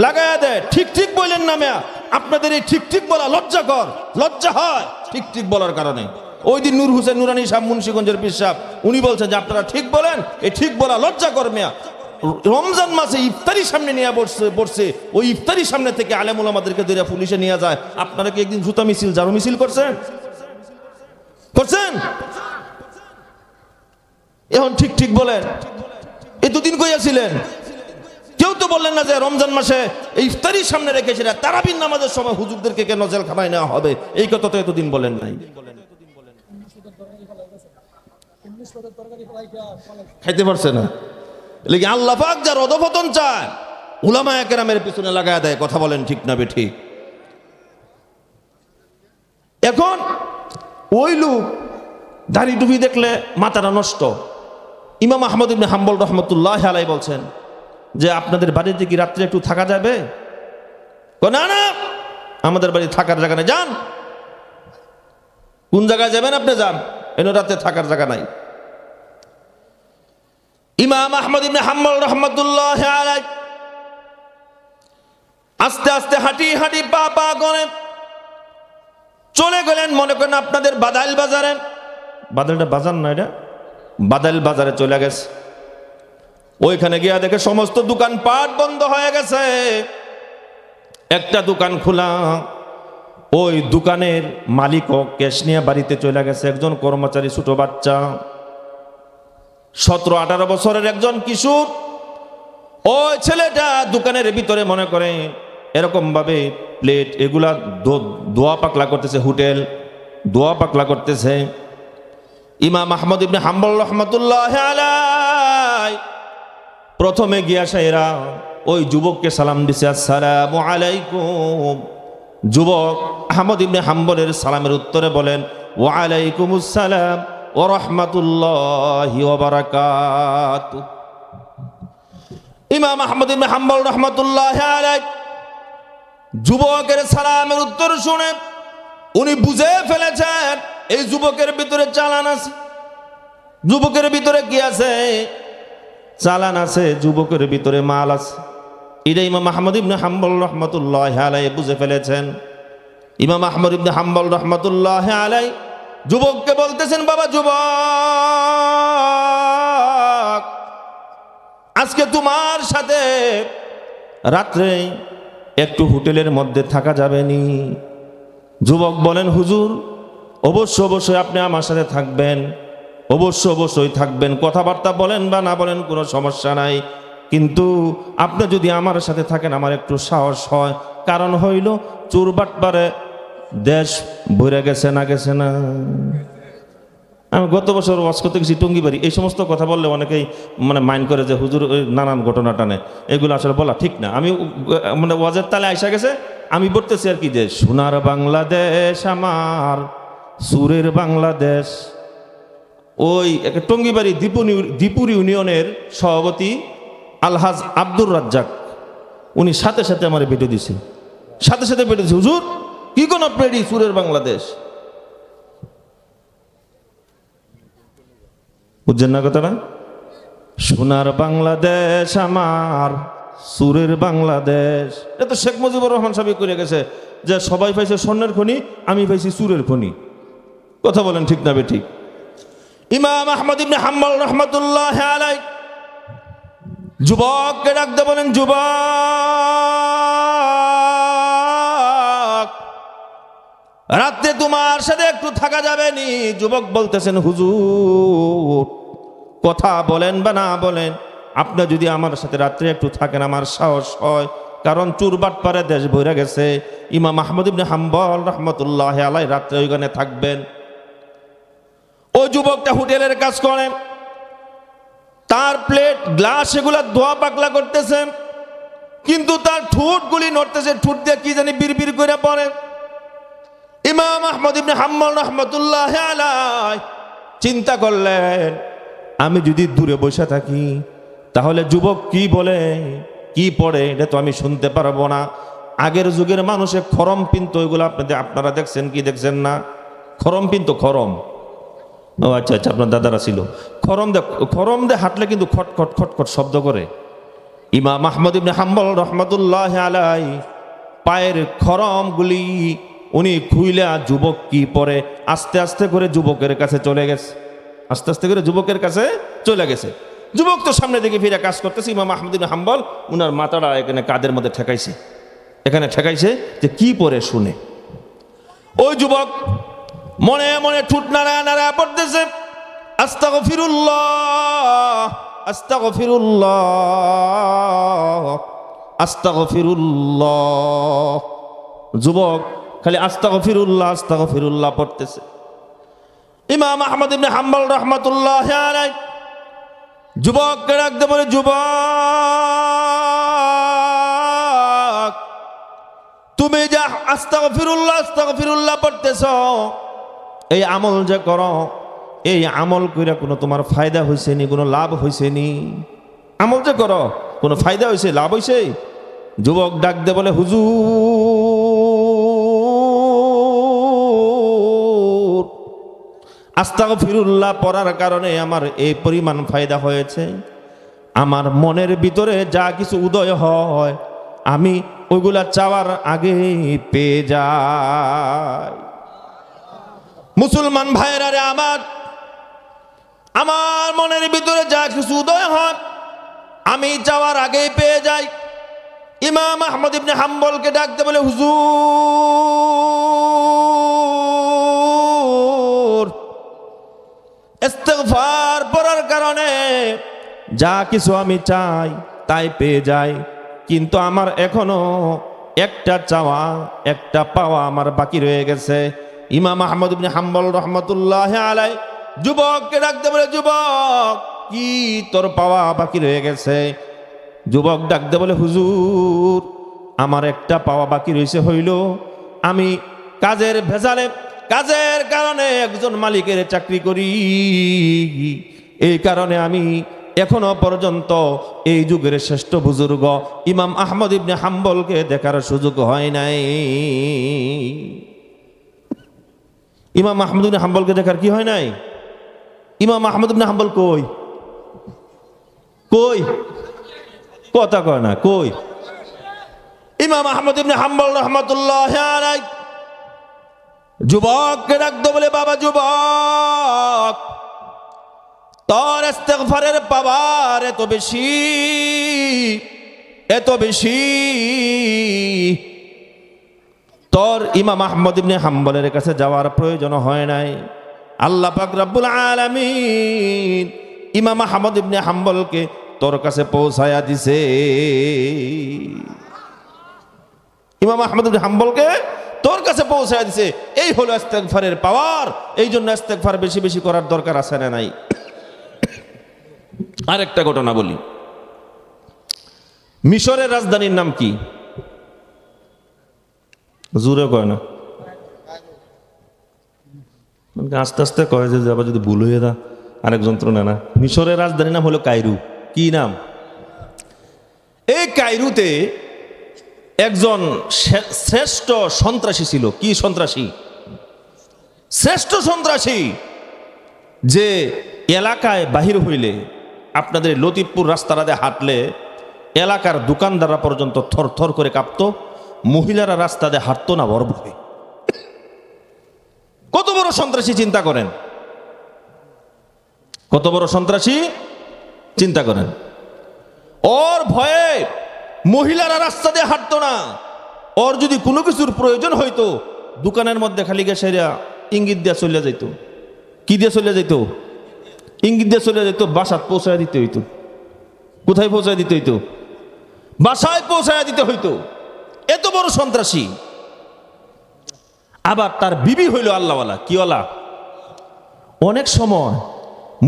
লাগায় দেয়। ঠিক ঠিক বলেন না মেয়া, আপনাদের এই ঠিক ঠিক বলা লজ্জাকর, লজ্জা হয় ঠিক ঠিক বলার কারণে। ওই দিন নূর হোসেন নুরানি সাহেব, মুন্সিগঞ্জের পীর সাহেব, উনি বলছেন যে আপনারা ঠিক বলেন, এই ঠিক বলা লজ্জাকর মেয়া। রমজান মাসে ইফতারি সামনে নিয়ে বসছে, ওই ইফতারি সামনে থেকে আলেম উলামাদেরকে ধরে পুলিশে নিয়ে যায়। আপনারা কি একদিন জুতা মিছিল, জারু মিছিল করছেন? করছেন? এখন ঠিক ঠিক বলেন, এতদিন কইয়াছিলেন, কেউ তো বললেন না যে রমজান মাসে এই ইফতারির সামনে রেখেছিল, তারাবির নামাজের সময় হুজুরদেরকে কেন জেলখানায় নেওয়া হবে, এই কথা তো এতদিন বলেন নাই। খাইতে পারছে না, লেকিন আল্লাহ পাক যার অধপতন চায়, উলামায়ে কেরামের পিছনে লাগায় দেয়। কথা বলেন ঠিক না বেঠিক? এখন ওই লোক দাড়ি টুপি দেখলে মাথাটা নষ্ট। ইমাম আহমদ ইবনে হাম্বল রহমতুল্লাহ আলাইহি বলছেন যে আপনাদের বাড়িতে কি রাত্রে একটু থাকা যাবে? না না, আমাদের বাড়ি থাকার জায়গা নেই, যান। কোন জায়গায় যাবেন আপনি? যান, এনে রাতে থাকার জায়গা নাই। ইমাম আহমদ ইবনে হাম্বল রহমতুল্লাহ আলাইহি আস্তে আস্তে হাঁটি হাঁটি পা পা করে চলে গেলেন, মনে করেন আপনাদের বাদাইল বাজারে। বাদাইলটা বাজার না, এটা বাদাইল বাজারে চলে গেছে। ওইখানে গিয়া দেখে সমস্ত দোকানপাট বন্ধ হয়ে গেছে, একটা দোকান খোলা। ওই দোকানের মালিকও ক্যাশ নিয়ে বাড়িতে চলে গেছে। একজন কর্মচারী, ছোট বাচ্চা, 17-18 বছরের একজন কিশোর, ওই ছেলেটা দোকানের ভিতরে মনে করে এরকম ভাবে প্লেট এগুলা দোয়া পাকলা করতেছে, হোটেল দোয়া পাকলা করতেছে। ইমাম আহমদ ইবনে হাম্বল রহমতুল্লাহ আলাইহি প্রথমে গিয়া সাইরা ওই যুবককে সালাম দিছে, আসসালামু আলাইকুম। যুবক আহমদ ইবনে হাম্বলের সালামের উত্তরে বলেন, ওয়া আলাইকুমুস সালাম ওয়া রাহমাতুল্লাহি ওয়া বারাকাতুহু। ইমাম আহমদ ইবনে হাম্বল রহমতুল্লাহ আলাইহি যুবকের সালামের উত্তর শুনে উনি বুঝে ফেলেছেন এই যুবকের ভিতরে চালান আছে। যুবকের ভিতরে কি আছে? চালান আছে, যুবকের ভিতরে মাল আছে। এটা ইমাম আহমদ ইবনে হাম্বল রহমতুল্লাহ আলাইহি বুঝে ফেলেছেন। ইমাম আহমদ ইবনে হাম্বল রহমতুল্লাহ আলাইহি যুবককে বলতেছেন, বাবা যুবক, আজকে তোমার সাথে রাত্রে একটু হোটেলের মধ্যে থাকা যাবে নি? যুবক বলেন, হুজুর অবশ্যই আপনি আমার সাথে থাকবেন, অবশ্যই থাকবেন। কথাবার্তা বলেন বা না বলেন কোনো সমস্যা নাই, কিন্তু আপনি যদি আমার সাথে থাকেন আমার একটু সাহস হয়। কারণ হইল চোর বাটপারে দেশ ভরে গেছে না, গেছে না? আমি গত বছর ওয়াজ করতে গেছি টঙ্গিবাড়ি, এই সমস্ত কথা বললে অনেকেই মানে মাইন্ড করে যে হুজুর ওই নানান ঘটনা টানে, এগুলো আসলে বলা ঠিক না। আমি মানে ওয়াজের তালে আইসা গেছে, আমি বলতেছি আর কি যে সোনার বাংলাদেশ আমার, সুরের বাংলাদেশ। ওই টঙ্গিবাড়ি দীপুর ইউনিয়নের সভাপতি আলহাজ আব্দুর রাজ্জাক, উনি সাথে সাথে আমার ভিডিও দিছে, সাথে সাথে ভিডিও দিছে, হুজুর কি কোন আপনার সুরের বাংলাদেশ, বুঝছেন না কথাটা? সোনার বাংলাদেশ আমার, সুরের বাংলাদেশ। এটা তো শেখ মুজিবুর রহমান সাহেব করে গেছে যে সবাই পাইছে স্বর্ণের খনি, আমি পাইছি সুরের খনি। কথা বলেন ঠিক না বেঠিক? ইমাম আহমদ ইবনে হাম্বল রহমাতুল্লাহ আলাইহি যুবককে ডাকতে বলেন, যুবক রাতে তোমার সাথে একটু থাকা যাবে নি? যুবক বলতেছেন, হুজুর কথা বলেন বা না বলেন, আপনি যদি আমার সাথে রাত্রে একটু থাকেন আমার সাহস হয়, কারণ চুরবাট পারে দেশ ভরে গেছে। ইমাম আহমদ ইবনে হাম্বল রহমতুল্লাহ আলাইহি রাত্রে ওইখানে থাকবেন। ওই যুবকটা হোটেলের কাজ করে, তার প্লেট গ্লাস এগুলা ধোয়া পাকলা করতেছে, কিন্তু তার ঠোঁটগুলি নড়তেছে, ঠোঁট দিয়ে কি জানি বিড়বিড় করে পড়ে। ইমাম আহমদ ইবনে হাম্বল রহমতুল্লাহ আলাইহি চিন্তা করলেন, আমি যদি দূরে বসে থাকি তাহলে যুবক কি বলে কি পড়ে এটা তো আমি শুনতে পারবো না। আগের যুগের মানুষে খরম পিনতো, ওইগুলো আপনারা দেখছেন কি দেখছেন না? খরম পিনতো, খরম। ও আচ্ছা আচ্ছা, আপনার দাদারা ছিল। খরম দে হাঁটলে কিন্তু খটখট খটখট শব্দ করে। ইমাম আহমদ ইবনে হাম্বল রহমতুল্লাহ আলাইহি পায়ের খরমগুলি উনি খুইলা যুবক কি পরে আস্তে আস্তে করে যুবকের কাছে চলে গেছে, আস্তে আস্তে করে যুবকের কাছে চলে গেছে। যুবক তো সামনে দিকে ফিরে কাজ করতেছে, ইমাম আহমদ ইবনে হাম্বল উনার মাথাটা এখানে কাদের মধ্যে ঠেকাইছে, এখানে ঠেকাইছে যে কি পরে শুনে। ওই যুবক মনে মনে ঠুট নাড়া নাড়া পড়তেছে, আস্তাগফিরুল্লাহ আস্তাগফিরুল্লাহ আস্তাগফিরুল্লাহ। যুবক খালি আস্তাগফিরুল্লাহ আস্তাগফিরুল্লাহ পড়তেছে। ইমাম আহমদ ইবনে হাম্বল রহমাতুল্লাহ আলাইহি যুবককে ডাকতে বলে, যুবক তুমি যা আস্তাগফিরুল্লাহ আস্তাগফিরুল্লাহ পড়তেছ, এই আমল যে করো, এই আমল কইরা কোনো তোমার ফায়দা হয়েছে নি, কোনো লাভ হয়েছে নি? আমল যে করো কোনো ফায়দা হয়েছে, লাভ হয়েছে? যুবক ডাকতে বলে, হুজুর আস্তাগফিরুল্লাহ পড়ার কারণে আমার এই পরিমাণ ফায়দা হয়েছে, আমার মনের ভিতরে যা কিছু উদয় হয় আমি ওইগুলা চাওয়ার আগে পেয়ে যাই। মুসলমান ভাইরা রে আমার মনের ভিতরে যা কিছু উদয় হয় আমি চাওয়ার আগেই পেয়ে যাই। ইমাম আহমদ ইবনে হাম্বলকে ডাকতে বলে, হুজুর ইস্তিগফার পড়ার কারণে যা কিছু আমি চাই তাই পেয়ে যাই, কিন্তু আমার এখনো একটা চাওয়া একটা পাওয়া আমার বাকি রয়ে গেছে। ইমাম আহমদ ইবনে হাম্বল রহমতুল্লাহ আলাইহি যুবককে ডাকতে বলে, যুবক কি তোর পাওয়া বাকি রয়ে গেছে? যুবক ডাকতে বলে, হুজুর আমার একটা পাওয়া বাকি রয়েছে, হইল আমি কাজের ভেজালে, কাজের কারণে একজন মালিকের চাকরি করি, এই কারণে আমি এখনো পর্যন্ত এই যুগের শ্রেষ্ঠ বুজুর্গ ইমাম আহমদ ইবনে হাম্বলকে দেখার সুযোগ হয় নাই। ইমাম আহমদ ইবনে হাম্বলকে দেখার কি হয় নাই? ইমাম আহমদ ইবনে হাম্বল কই কই? কথা কয় না, কই? ইমাম আহমদ ইবনে হাম্বল রহমাতুল্লাহ আলাইহি যুবককে ডাকতে বলে, বাবা যুবক তোর ইস্তিগফারের পাওয়ার এত বেশি, এত বেশি, তোর ইমাম আহমদ ইবনে হাম্বলের কাছে যাওয়ার প্রয়োজন হয় নাই। আল্লাহ পাক রব্বুল আলামিন ইমাম আহমদ ইবনে হাম্বলকে তোর কাছে পৌঁছায়া দিছে। ইমাম আহমদ ইবনে হাম্বলকে তোর কাছে পৌঁছায় দিছে। এই হলো ইস্তেগফারের পাওয়ার। এই জন্য ইস্তেগফার বেশি বেশি করার দরকার আছে না নাই? আরেকটা ঘটনা বলি। মিশরের রাজধানীর নাম কি? জোরে কয় না, আস্তে আস্তে কয় যে আবার যদি ভুল হয়ে দা আরেক যন্ত্রণা না। মিশরের রাজধানীর নাম হলো কায়রু। কি নাম? এই কায়রুতে একজন শ্রেষ্ঠ সন্ত্রাসী ছিল। কি সন্ত্রাসী? শ্রেষ্ঠ সন্ত্রাসী, যে এলাকায় বাহির হইলে, আপনাদের লতিফপুর রাস্তাটাতে হাঁটলে এলাকার দোকানদাররা পর্যন্ত থর থর করে কাঁপত, মহিলারা রাস্তা দিয়ে হাঁটতো না বড় ভয়ে। কত বড় সন্ত্রাসী চিন্তা করেন, কত বড় সন্ত্রাসী চিন্তা করেন। ওর ভয়ে মহিলারা রাস্তা দিয়ে হাঁটতো না। ওর যদি কোনো কিছুর প্রয়োজন হইতো, দোকানের মধ্যে খালি গেছে ইঙ্গিত দিয়ে চলে যেত। কি দিয়ে চলে যেত? ইঙ্গিত দিয়ে চলে যেত, বাসায় পৌঁছায় দিতে হইতো। কোথায় পৌঁছায় দিতে হইতো? বাসায় পৌঁছায় দিতে হইতো। এত বড় সন্ত্রাসী। আবার তার বিবি হইল আল্লাহওয়ালা। কিওয়ালা? অনেক সময়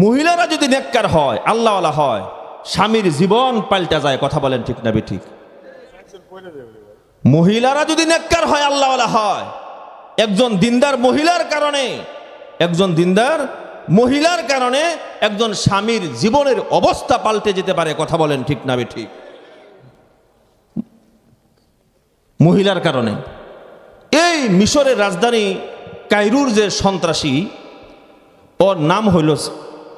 মহিলারা যদি নেককার হয়, আল্লাহওয়ালা হয়, স্বামীর জীবন পাল্টা যায়। কথা বলেন ঠিক না বেঠিক? মহিলারা যদি নেককার হয়, আল্লাহওয়ালা হয়, একজন দিনদার মহিলার কারণে, একজন দিনদার মহিলার কারণে একজন স্বামীর জীবনের অবস্থা পাল্টে যেতে পারে। কথা বলেন ঠিক না বেঠিক? মহিলার কারণে। এই মিশরের রাজধানী কায়রুর যে সন্ত্রাসী, ওর নাম হইল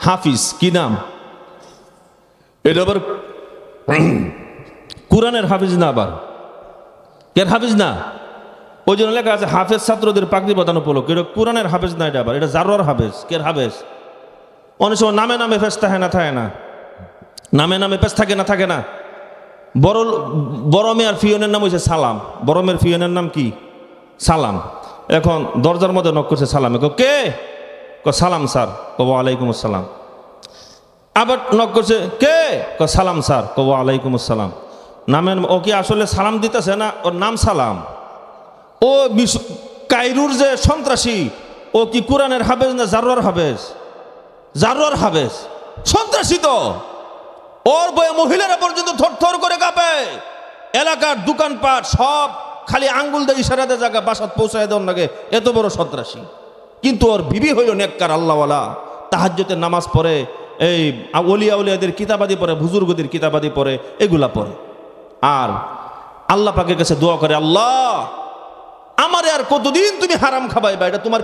হাফিজ। কি নাম? এটা আবার কোরআনের হাফিজ না, আবার কের হাফিজ না। ওই জন্য লেখা আছে হাফেজ ছাত্রদের পাগড়ি প্রদান উপলক্ষে। এটা কোরআনের হাফেজ না, এটা আবার এটা জারোয়ার হাফেজ। কের হাফেজ? অনেক সময় নামে নামে ফেস থাকে না, থাকে না, নামে নামে ফেস থাকে না, থাকে না। বড় মেয়ের ফিয়নের নাম হয়েছে সালাম। বড় মেয়ের ফিয়নের নাম কি? সালাম। এখন দরজার মধ্যে নক করছে সালামে। কে? সালাম স্যার। কব আলাইকুম আসসালাম। আবার নক করছে, কে? সালাম স্যার। কব আলাইকুম আসসালাম। নামের ও কি আসলে সালাম দিতেছে না? ওর নাম সালাম। ও কায়রুর যে সন্ত্রাসী, ও কি কোরআনের হাফেজ না জারোয়ার হাফেজ? জারোয়ার হাফেজ। সন্ত্রাসী তো। ওর বয়ে মহিলারা পর্যন্ত থরথর করে কাঁপে। এলাকার দোকানপাট সব খালি আঙ্গুল দিয়ে ইশারাতে জায়গা বাসাত পৌঁছায় দেওয়ার লাগে। এত বড় সন্ত্রাসী। কিন্তু ওর বিবি হইল নেককার, আল্লাহওয়ালা, তাহাজ্জুদের নামাজ পড়ে, এই ওলিয়া উলিয়াদের কিতাবাদি পড়ে, বুজুর্গদের কিতাবাদি পড়ে, এগুলা পড়ে। আর আল্লাহ পাকের কাছে দোয়া করে, আল্লাহ আমারে আর কতদিন তুমি হারাম খাবাইবা? এটা তোমার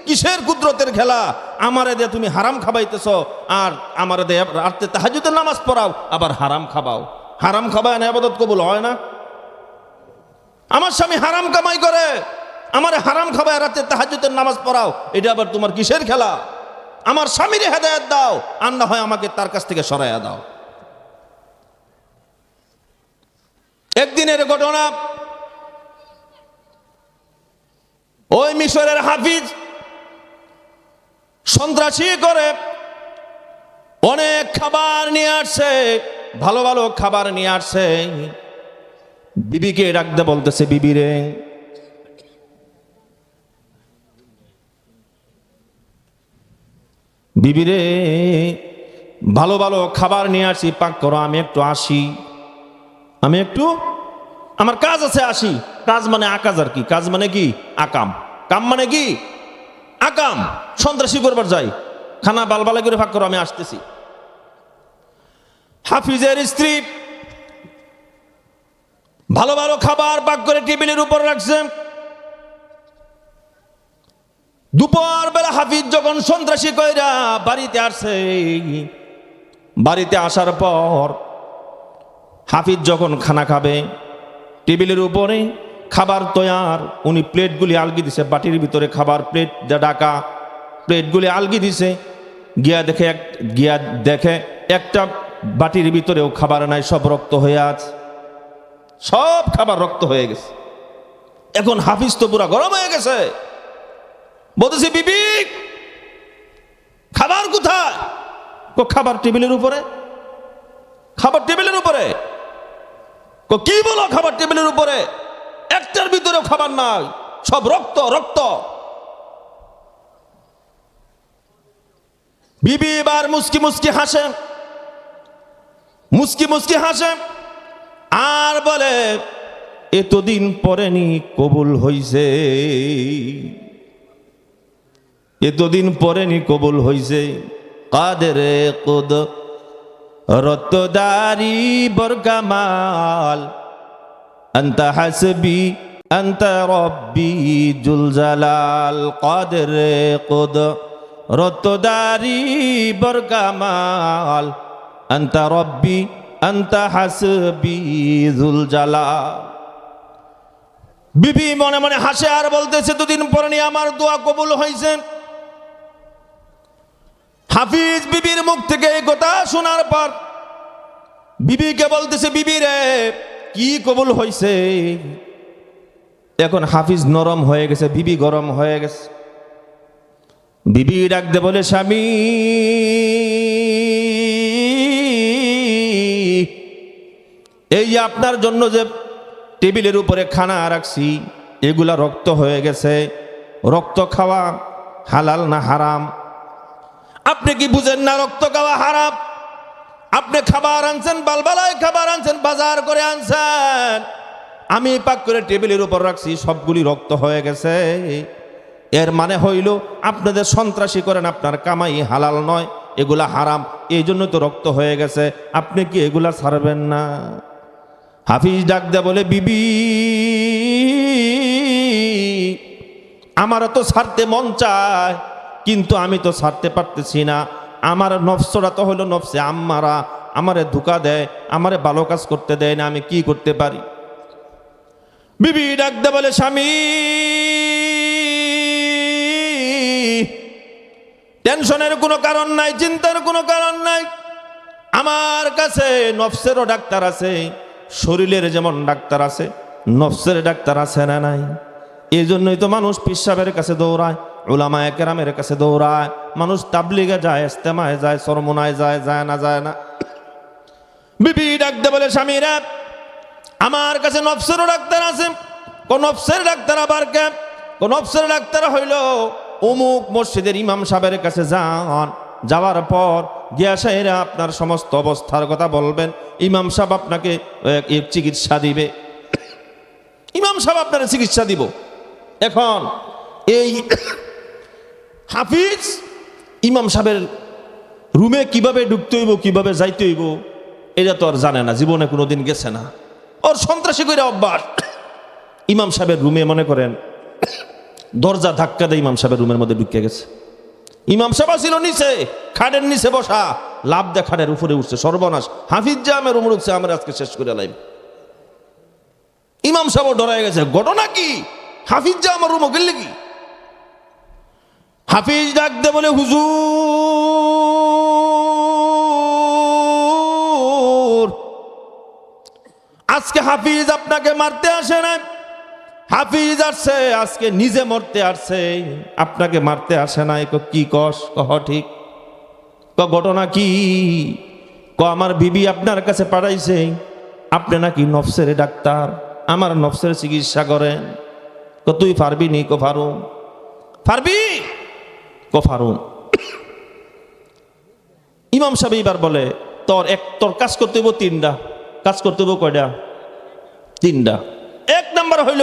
কিসের কুদরতের খেলা? আমারে দিয়ে তুমি হারাম খাবাইতেছ, আর আমারে দিয়ে রাতে তাহাজ্জুদের নামাজ পড়াও, আবার হারাম খাবাও। হারাম খাবায় না ইবাদত কবুল হয় না? আমার স্বামী হারাম কামাই করে, আমারে হারাম খাবায় রাতে তাহাজ্জুদের নামাজ পড়াও, এটা আবার তোমার কিসের খেলা? আমার স্বামীর হেদায়েত দাও, আর না হয় আমাকে তার কাছ থেকে সরাইয়া দাও। একদিনের ঘটনা, ওই মিশরের হাফিজ সন্ত্রাসী করে অনেক খাবার নিয়ে আসছে, ভালো ভালো খাবার নিয়ে আসছে। বিবিকে ডাকতে বলতেছে, বিবি রে, বিবি রে, ভালো ভালো খাবার নিয়ে আসি, পাক করো, আমি একটু আসি, আমি একটু, আমার কাজ আছে, আসি। কাজ মানে আকাজ আর কি? কাজ মানে কি? আকাম। কাম মানে কি? আকাম। সন্ত্রাসী করবার যাই, খানা বালবালা করে পাক করো, আমি আসতেছি। হাফিজের স্ত্রী ভালো ভালো খাবার পাক করে টেবিলের উপর রাখছে। দুপুর বেলা হাফিজ যখন সন্ত্রাসী কইরা বাড়িতে আসছে, বাড়িতে আসার পর হাফিজ যখন খানা খাবে, টেবিলের উপরে খাবার তৈয়ার, উনি প্লেটগুলি আলগি দিছে, বাটির ভিতরে খাবার প্লেট ডাকা, প্লেটগুলি আলগি দিছে। গিয়া দেখে একটা বাটির ভিতরেও খাবার নাই, সব রক্ত হয়ে আছে, সব খাবার রক্ত হয়ে গেছে। এখন হাফিজ তো পুরা গরম হয়ে গেছে, বলতেছি, বিবি খাবার কোথায়? খাবার টেবিলের উপরে। খাবার টেবিলের উপরে? কি বলো খাবার টেবিলের উপরে? একটার ভিতরেও খাবার নাই, সব রক্ত রক্ত। বিবি এবার মুস্কি মুস্কি হাসে, মুস্কি মুস্কি হাসে আর বলে, এতদিন পরে নি কবুল হইছে, এতদিন পরে নি কবুল হইছে। কাদের কুদ রতদারি বরকামাল আনতা হাসবি আনতা রব্বি জুল জালাল। কাদের কুদ রতদারি বরকামাল আনতা রব্বি আনতা হাসবি জুল জালাল। বিবি মনে মনে হাসে আর বলতেছে, দুদিন পরে নি আমার দোয়া কবুল হয়েছে। হাফিজ বিবির মুখ থেকে এই কথা শোনার পর বিবিকে বলতেছে, বিবি রে কি কবুল হয়েছে? এখন হাফিজ নরম হয়ে গেছে, বিবি গরম হয়ে গেছে। বিবি ডাকতে বলে, স্বামী এই আপনার জন্য যে টেবিলের উপরে খানা রাখছি এগুলা রক্ত হয়ে গেছে, রক্ত খাওয়া হালাল না হারাম? আপনি কি বুঝেন না রক্ত খাওয়া হারাম? আপনি খাবার আনছেন, বালবালায় খাবার আনছেন, বাজার করে আনছেন, আমি পাক করে টেবিলের উপর রাখছি, সবগুলি রক্ত হয়ে গেছে। এর মানে হইল আপনাদের সন্ত্রাসী করেন, আপনার কামাই হালাল নয়, এগুলা হারাম, এই জন্য তো রক্ত হয়ে গেছে, আপনি কি এগুলা ছাড়বেন না? হাফিজ ডাক দে বলে, বিবি আমারও তো ছাড়তে মন চায়, কিন্তু আমি তো ছাড়তে পারতেছি না। আমার নফসটা তো হলো নফসে আম্মারা, আমারে ধোঁকা দেয়, আমারে ভালো কাজ করতে দেয় না, আমি কি করতে পারি? বিবি ডাক দে বলে, স্বামী টেনশনের কোনো কারণ নাই, চিন্তার কোনো কারণ নাই। আমার কাছে নফসেরও ডাক্তার আছে, শরীরের যেমন ডাক্তার আছে নফসের ডাক্তার আছে না নাই? এই জন্যই তো মানুষ পীর সাহেবের কাছে দৌড়ায়, উলামায়ে কেরামের কাছে দৌড়ায়, মানুষ তাবলিগে যায়, ইস্তেমায় যায়, সরমনায় যায়, যায় না যায় না? বিবি ডাকতে বলে, স্বামীরা আমার কাছে নফসেরও ডাক্তার আছে। কোন নফসের ডাক্তার আবার কে? কোন নফসের ডাক্তার হইল অমুক মসজিদের ইমাম সাহেবের কাছে যান, যাওয়ার পর গিয়া সাহেরা আপনার সমস্ত অবস্থার কথা বলবেন, ইমাম সাহেব আপনাকে চিকিৎসা দিবে, ইমাম সাহেব আপনার চিকিৎসা দিব। এখন এই হাফিজ ইমাম সাহেবের রুমে কিভাবে ঢুকতে হইব, কিভাবে যাইতে হইব এটা তো আর জানে না, জীবনে কোনোদিন গেছে না, ওর সন্ত্রাসী করে অভ্যাস। ইমাম সাহেবের রুমে মনে করেন দরজা ধাক্কা দেয়, ইমাম সাহেবের রুমের মধ্যে ঢুকে গেছে। ইমাম সাহেব ছিল নিচে, খাটের নিচে বসা, লাভ দে খাটের উপরে উঠছে, সর্বনাশ, হাফিজ যা আমার রুম উঠছে, আমার আজকে শেষ করে লাইব। ইমাম সাহেব ডরায় গেছে, ঘটনা কি? হাফিজ যা আমার রুম গেলে কি? হাফিজ ডাক দে বলে, হুজুর আজকে হাফিজ আপনাকে মারতে আসে না, হাফিজ আসছে আজকে নিজে মরতে আসছে, আপনাকে মারতে আসে না। কি কস? কহ ঠিক। ঘটনা কি? আমার বিবি আপনার কাছে পাঠাইছে, আপনি নাকি নফসের ডাক্তার, আমার নফসের চিকিৎসা করেন। তুই পারবি নি? ফারুম পারবি? ফারুম। ইমাম সাহেব এবার বলে, তোর কাজ করতে হইব তিনটা। কাজ করতে হইব কয়টা? তিনটা। এক নাম্বার হইল,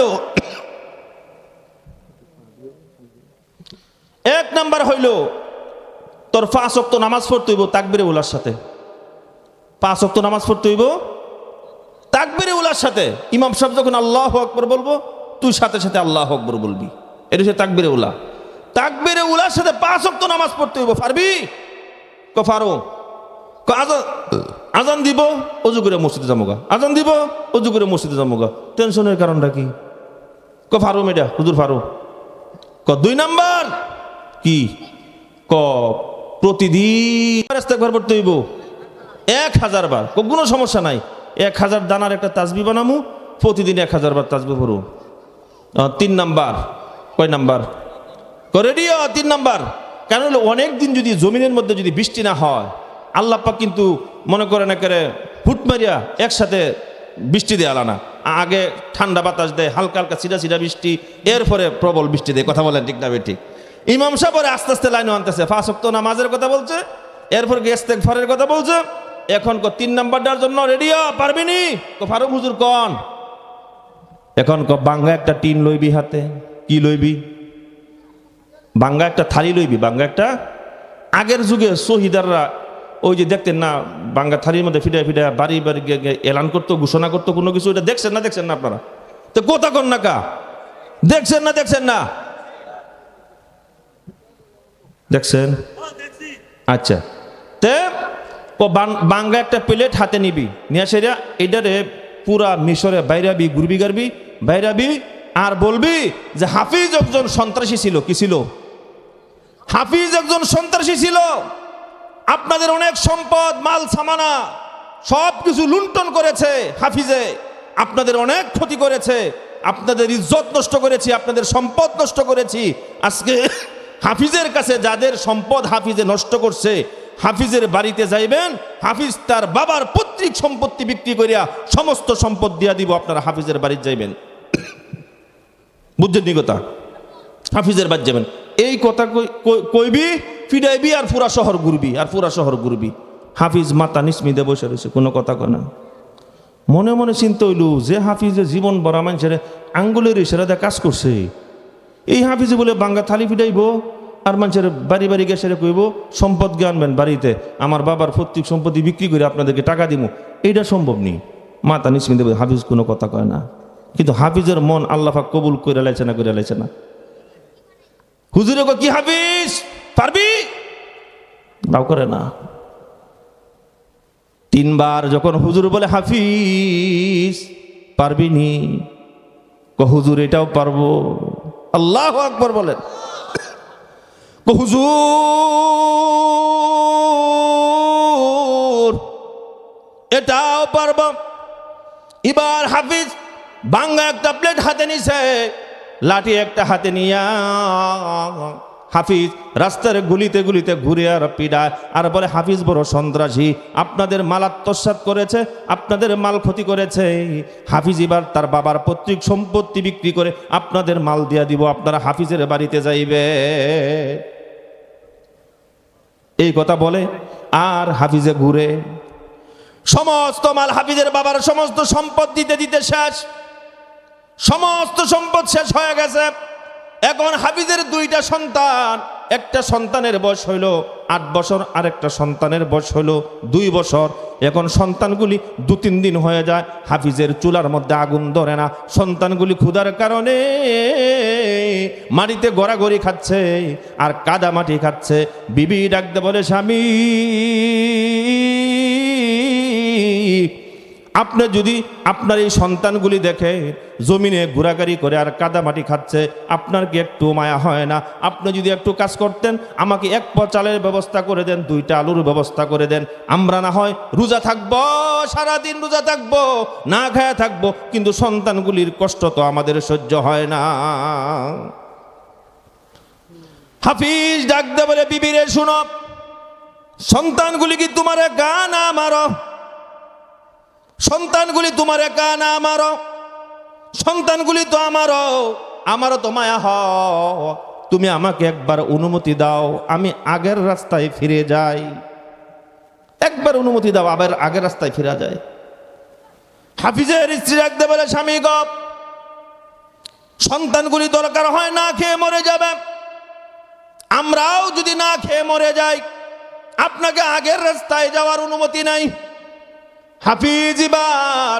এক নাম্বার হইল তোর 5 ওয়াক্ত নামাজ পড়তে হইব তাকবীরে উলার সাথে। 5 ওয়াক্ত নামাজ পড়তে হইব তাকবীরে উলার সাথে। ইমাম সাহেব যখন আল্লাহু আকবার বলবো, তুই সাথে সাথে আল্লাহু আকবার বলবি, এটা হচ্ছে তাকবীরে উলা। তাকবীরে উলার সাথে 5 ওয়াক্ত নামাজ পড়তে হইব, পারবি? পারো। আজান দিব, অজু করে মসজিদে যামোগা, আজান দিব, অজু করে মসজিদে যামোগা। টেনশনের কারণটা কি? ফারো মেডা হুজুর ফারো। 2 নাম্বার কি? প্রতিদিন ইস্তেগফার পড়তে হইব 1000 বার। কোনো সমস্যা নাই, 1000 দানার একটা তাসবিহ বানামু, প্রতিদিন 1000 বার তাসবিহ পড়ো। 3 নাম্বার, কয় নাম্বার? Radio 3 number. কেন হলো, অনেক দিন যদি জমিনের মধ্যে যদি বৃষ্টি না হয়, আল্লাহ পাক কিন্তু মনে করেন একেবারে হুট মারিয়া একসাথে বৃষ্টি দেয়ালা না, আগে ঠান্ডা বাতাস দেয়, হালকা হালকা ছিটা ছিটা বৃষ্টি, এরপরে প্রবল বৃষ্টি দেয়। কথা বলেন ঠিক না ঠিক? ইমাম সাহেব পরে আস্তে আস্তে লাইন আনতেছে, 5 ওয়াক্ত নামাজের কথা বলছে, এরপর ইস্তেগফারের কথা বলছে। এখন 3 নাম্বারটার জন্য রেডি পারবি নি? ফারুক হুজুর কন। এখন বাঙ্গা একটা টিন লইবি হাতে। কি লইবি? বাঙ্গা একটা থালি লইবি। বাঙ্গা একটা, আগের যুগে শহীদাররা ওই যে দেখতেন না, বাঙ্গা থালির মধ্যে ফিটায় ফিটায় বাড়ি বাড়ি এলান করতো, ঘোষণা করতো কোনো কিছু। এটা দেখছেন না আপনারা? তো কথা কন না কা, দেখছেন না? দেখছেন? আচ্ছা, তে বাঙ্গা একটা প্লেট হাতে নিবি, নিয়ে সেরা এটারে পুরা মিশরে বাইরাবি, ঘুরবি গারবি, বাইরাবি, আর বলবি যে হাফিজ একজন সন্ত্রাসী ছিল। কি ছিল? হাফিজ একজন সন্ত্রাসী ছিল। আপনাদের অনেক সম্পদ, মাল সামানা সব কিছু লুণ্ঠন করেছে হাফিজে, আপনাদের অনেক ক্ষতি করেছে, আপনাদের ইজ্জত নষ্ট করেছি, আপনাদের সম্পদ নষ্ট করেছি। আজকে হাফিজের কাছে যাদের সম্পদ হাফিজে নষ্ট করছে, হাফিজের বাড়িতে যাইবেন, হাফিজ তার বাবার পৈতৃক সম্পত্তি বিক্রি করিয়া সমস্ত সম্পদ দিয়া দিব, আপনারা হাফিজের বাড়িতে যাইবেন। বুঝছেন নি কথা? হাফিজের বাড়ি যাবেন, এই কথা কইবি, ফিডাইবি, আর পুরা শহর ঘুরবি, হাফিজ মাথা নিসমিদে বসে রয়েছে, কোনো কথা কয় না। মনে মনে চিন্তা হইল, যে হাফিজে জীবন বড় মানুষের আঙ্গুলের ইশারা দিয়ে কাজ করছে, এই হাফিজে বলে বাঙ্গা থালি ফিডাইব, আর মানুষের বাড়ি বাড়ি গেছে কইব সম্পদ জ্ঞান আনবেন বাড়িতে, আমার বাবার পৈতৃক সম্পত্তি বিক্রি করে আপনাদেরকে টাকা দিব। এইটা সম্ভব নেই। মাথা নিসমিদে হাফিজ কোনো কথা কয় না। কিন্তু হাফিজের মন আল্লাহ পাক কবুল করে লাইছে না? হুজুরে কি হাফিজ পারবি? দাও করে না। 3 বার যখন হুজুর বলে হাফিজ পারবি নি, হুজুর এটাও পারবো। আল্লাহু আকবার বলেন। হুজুর এটাও পারবো। এবার হাফিজ বাঙ্গা একটা প্লেট হাতে নিছে, লাঠি একটা হাতে নিয়া হাফিজ রাস্তার গুলিতে গুলিতে ঘুরে আর পিডায়, আর বলে হাফিজ বড় সন্ত্রাসী, আপনাদের মাল আত্মসাৎ করেছে, আপনাদের মাল ক্ষতি করেছে। হাফিজ এবার তার বাবার পৈতৃক সম্পত্তি বিক্রি করে আপনাদের মাল দিয়া দিব, আপনারা হাফিজের বাড়িতে যাইবে। এই কথা বলে আর হাফিজে ঘুরে, সমস্ত মাল হাফিজের বাবার সমস্ত সম্পদ দিতে দিতে শেষ, সমস্ত সম্পদ শেষ হয়ে গেছে। এখন হাফিজের 2টা সন্তান, একটা সন্তানের বয়স হইল 8 বছর, আর একটা সন্তানের বয়স হইল 2 বছর। এখন সন্তানগুলি 2-3 দিন হয়ে যায়, হাফিজের চুলার মধ্যে আগুন ধরে না। সন্তানগুলি ক্ষুধার কারণে মাটিতে গড়াগড়ি খাচ্ছে আর কাদা মাটি খাচ্ছে। বিবি ডাকতে বলে, স্বামী আপনি যদি আপনার এই সন্তানগুলি দেখে জমিনে ঘোরাঘুরি করে আর কাদামাটি খাচ্ছে, আপনার কি একটু মায়া হয় না? আপনি যদি একটু কাজ করতেন, আমাকে 1 পা চালের ব্যবস্থা করে দেন, 2টা আলুর ব্যবস্থা করে দেন, আমরা না হয় রোজা থাকবো, সারাদিন রোজা থাকবো, না খায়া থাকবো, কিন্তু সন্তানগুলির কষ্ট তো আমাদের সহ্য হয় না। হাফিজ ডাকতে বলে, বিবিরে শুনো, সন্তানগুলি কি তোমার একা না আমারও? সন্তানগুলি তোমার একা না আমারও? সন্তানগুলি তো আমারও তো মায়া হয়। তুমি আমাকে একবার অনুমতি দাও, আমি আগের রাস্তায় ফিরে যাই। একবার অনুমতি দাও, আবার আগের রাস্তায় ফিরে যায়। হাফিজের স্ত্রী রাখতে বলে, স্বামী গো, সন্তানগুলি দরকার হয় না খেয়ে মরে যাবে, আমরাও যদি না খেয়ে মরে যাই, আপনাকে আগের রাস্তায় যাওয়ার অনুমতি নাই। হাফিজ এবার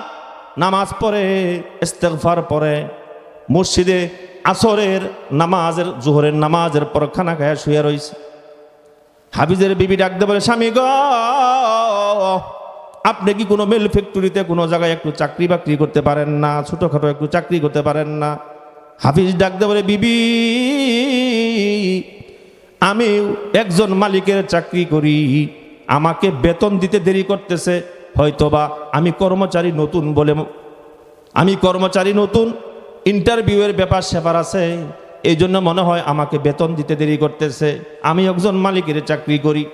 নামাজ পড়ে, ইস্তেগফার পড়ে, মসজিদে আসরের নামাজের, জোহরের নামাজের পর খানা খায়া শুয়ে রয়েছে। হাফিজের বিবি ডাকতে বলে, স্বামী গো, আপনি কি কোনো মিল ফ্যাক্টরিতে কোনো জায়গায় একটু চাকরি বাকরি করতে পারেন না? ছোটখাটো একটু চাকরি করতে পারেন না? হাফিজ ডাকতে বলে, বিবি আমি একজন মালিকের চাকরি করি, আমাকে বেতন দিতে দেরি করতেছে, হয়তোবা আমি কর্মচারী নতুন, ইন্টারভিউয়ের ব্যাপার স্যাপার আছে, এই জন্য মনে হয় আমাকে বেতন দিতে দেরি করতেছে। আমি একজন মালিকের চাকরি করি।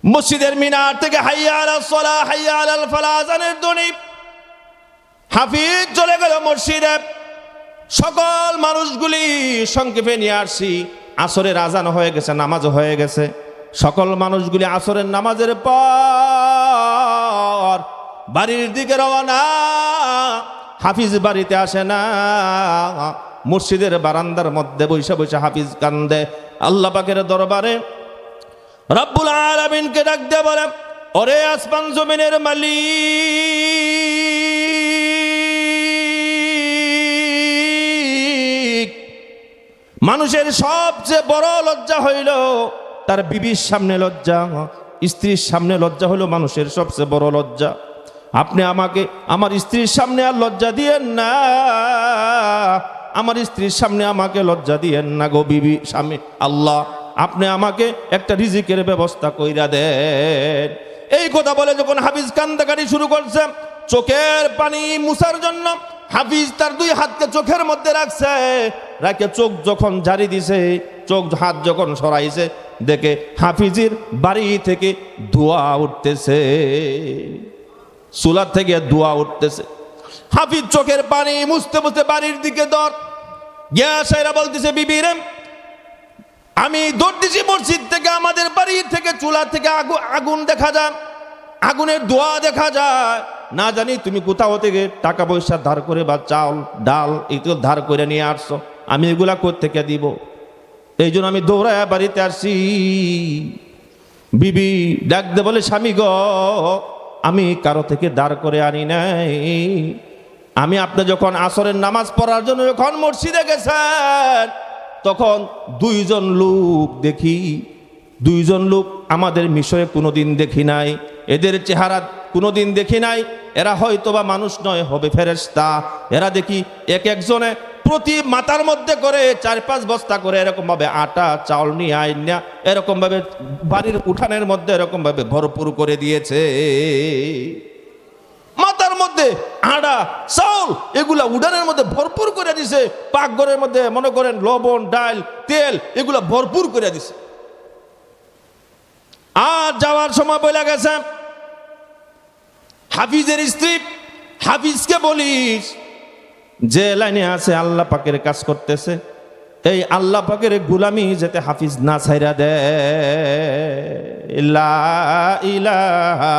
মসজিদের মিনার থেকে হাইয়া আলাস সালাহ হাইয়া আলাল ফালাহ আযানের ধ্বনি হাফিজ চলে গেল মসজিদে। সকল মানুষগুলি সংক্ষেপে নিয়ে আসছি, আসরের আজান হয়ে গেছে, নামাজ হয়ে গেছে। সকল মানুষগুলি আসরের নামাজের পর বাড়ির দিকে রওনা। হাফিজ বাড়িতে আসে না, মসজিদের বারান্দার মধ্যে বসে বসে হাফিজ কান্দে। আল্লাহ পাকের দরবারে রব্বুল আলামিনকে ডাক দিয়ে বলে, ওরে আসমান জমিনের মালিক, মানুষের সবচেয়ে বড় লজ্জা হইল তার বিবির সামনে লজ্জা, স্ত্রীর সামনে লজ্জা হইল মানুষের সবচেয়ে বড় লজ্জা। আপনি আমাকে আমার স্ত্রীর সামনে আর লজ্জা দিয়েন না, আমার স্ত্রীর সামনে আমাকে লজ্জা দিয়েন না গো বিবি স্বামী। আল্লাহ আপনি আমাকে একটা রিজিকের ব্যবস্থা কইরা দেন। এই কথা বলে যখন হাফিজ কান্দাকাটি শুরু করছে, চোখের পানি মুছার জন্য হাফিজ তার দুই হাতকে চোখের মধ্যে রাখছে, রাখে চোখ যখন জারি দিছে, চোখ হাত যখন সরাইছে, দেখে হাফিজের বাড়ি থেকে ধোঁয়া উঠতেছে, চুলার থেকে ধোঁয়া উঠতেছে। হাফিজ চোখের পানি মুছতে মুছতে বাড়ির দিকে দৌড় গ্যাসাইরা বলতেছে, বিবি রে, আমি দৌড় দিছি মসজিদ থেকে, আমাদের বাড়ি থেকে চুলা থেকে আগুন দেখা যায়, আগুনের ধোঁয়া দেখা যায়। না জানি তুমি কোথাও থেকে টাকা পয়সা ধার করে বা চাল ডাল এগুলো ধার করে নিয়ে আসছো, আমি এগুলা কোত্থেকে দিব? এই জন্য আমি দৌড়ায় বাড়িতে আসছি। বিবি ডাক দে বলে, স্বামী গো, আমি কারো থেকে দাঁড় করে আনি নাই, আমি আপনি যখন আসরের নামাজ পড়ার জন্য যখন মসজিদে গেছেন, তখন দুইজন লোক দেখি, দুইজন লোক আমাদের মিশরে কোনোদিন দেখি নাই, এদের চেহারা কোনোদিন দেখি নাই, এরা হয়তোবা মানুষ নয়, হবে ফেরেশতা। এরা দেখি এক একজনে প্রতি মাথার মধ্যে করে 4-5 বস্তা করে এরকম ভাবে আটা চাউল নিয়ে আইন না, এরকম ভাবে বাড়ির উঠানের মধ্যে এরকম ভাবে ভরপুর করে দিয়েছে। মাথার মধ্যে আটা চাউল এগুলা উঠানের মধ্যে ভরপুর করে দিছে, পাকঘরের মধ্যে মনে করেন লবণ ডাল তেল এগুলা ভরপুর করে দিছে। আর যাওয়ার সময় বলে গেছে হাফিজের স্ত্রী, হাফিজকে বলিস যে লাইনে আছে আল্লাহ পাকের কাজ করতেছে, এই আল্লাহ পাকের গোলামি যাতে হাফিজ না ছাইরা দে। লা ইলাহা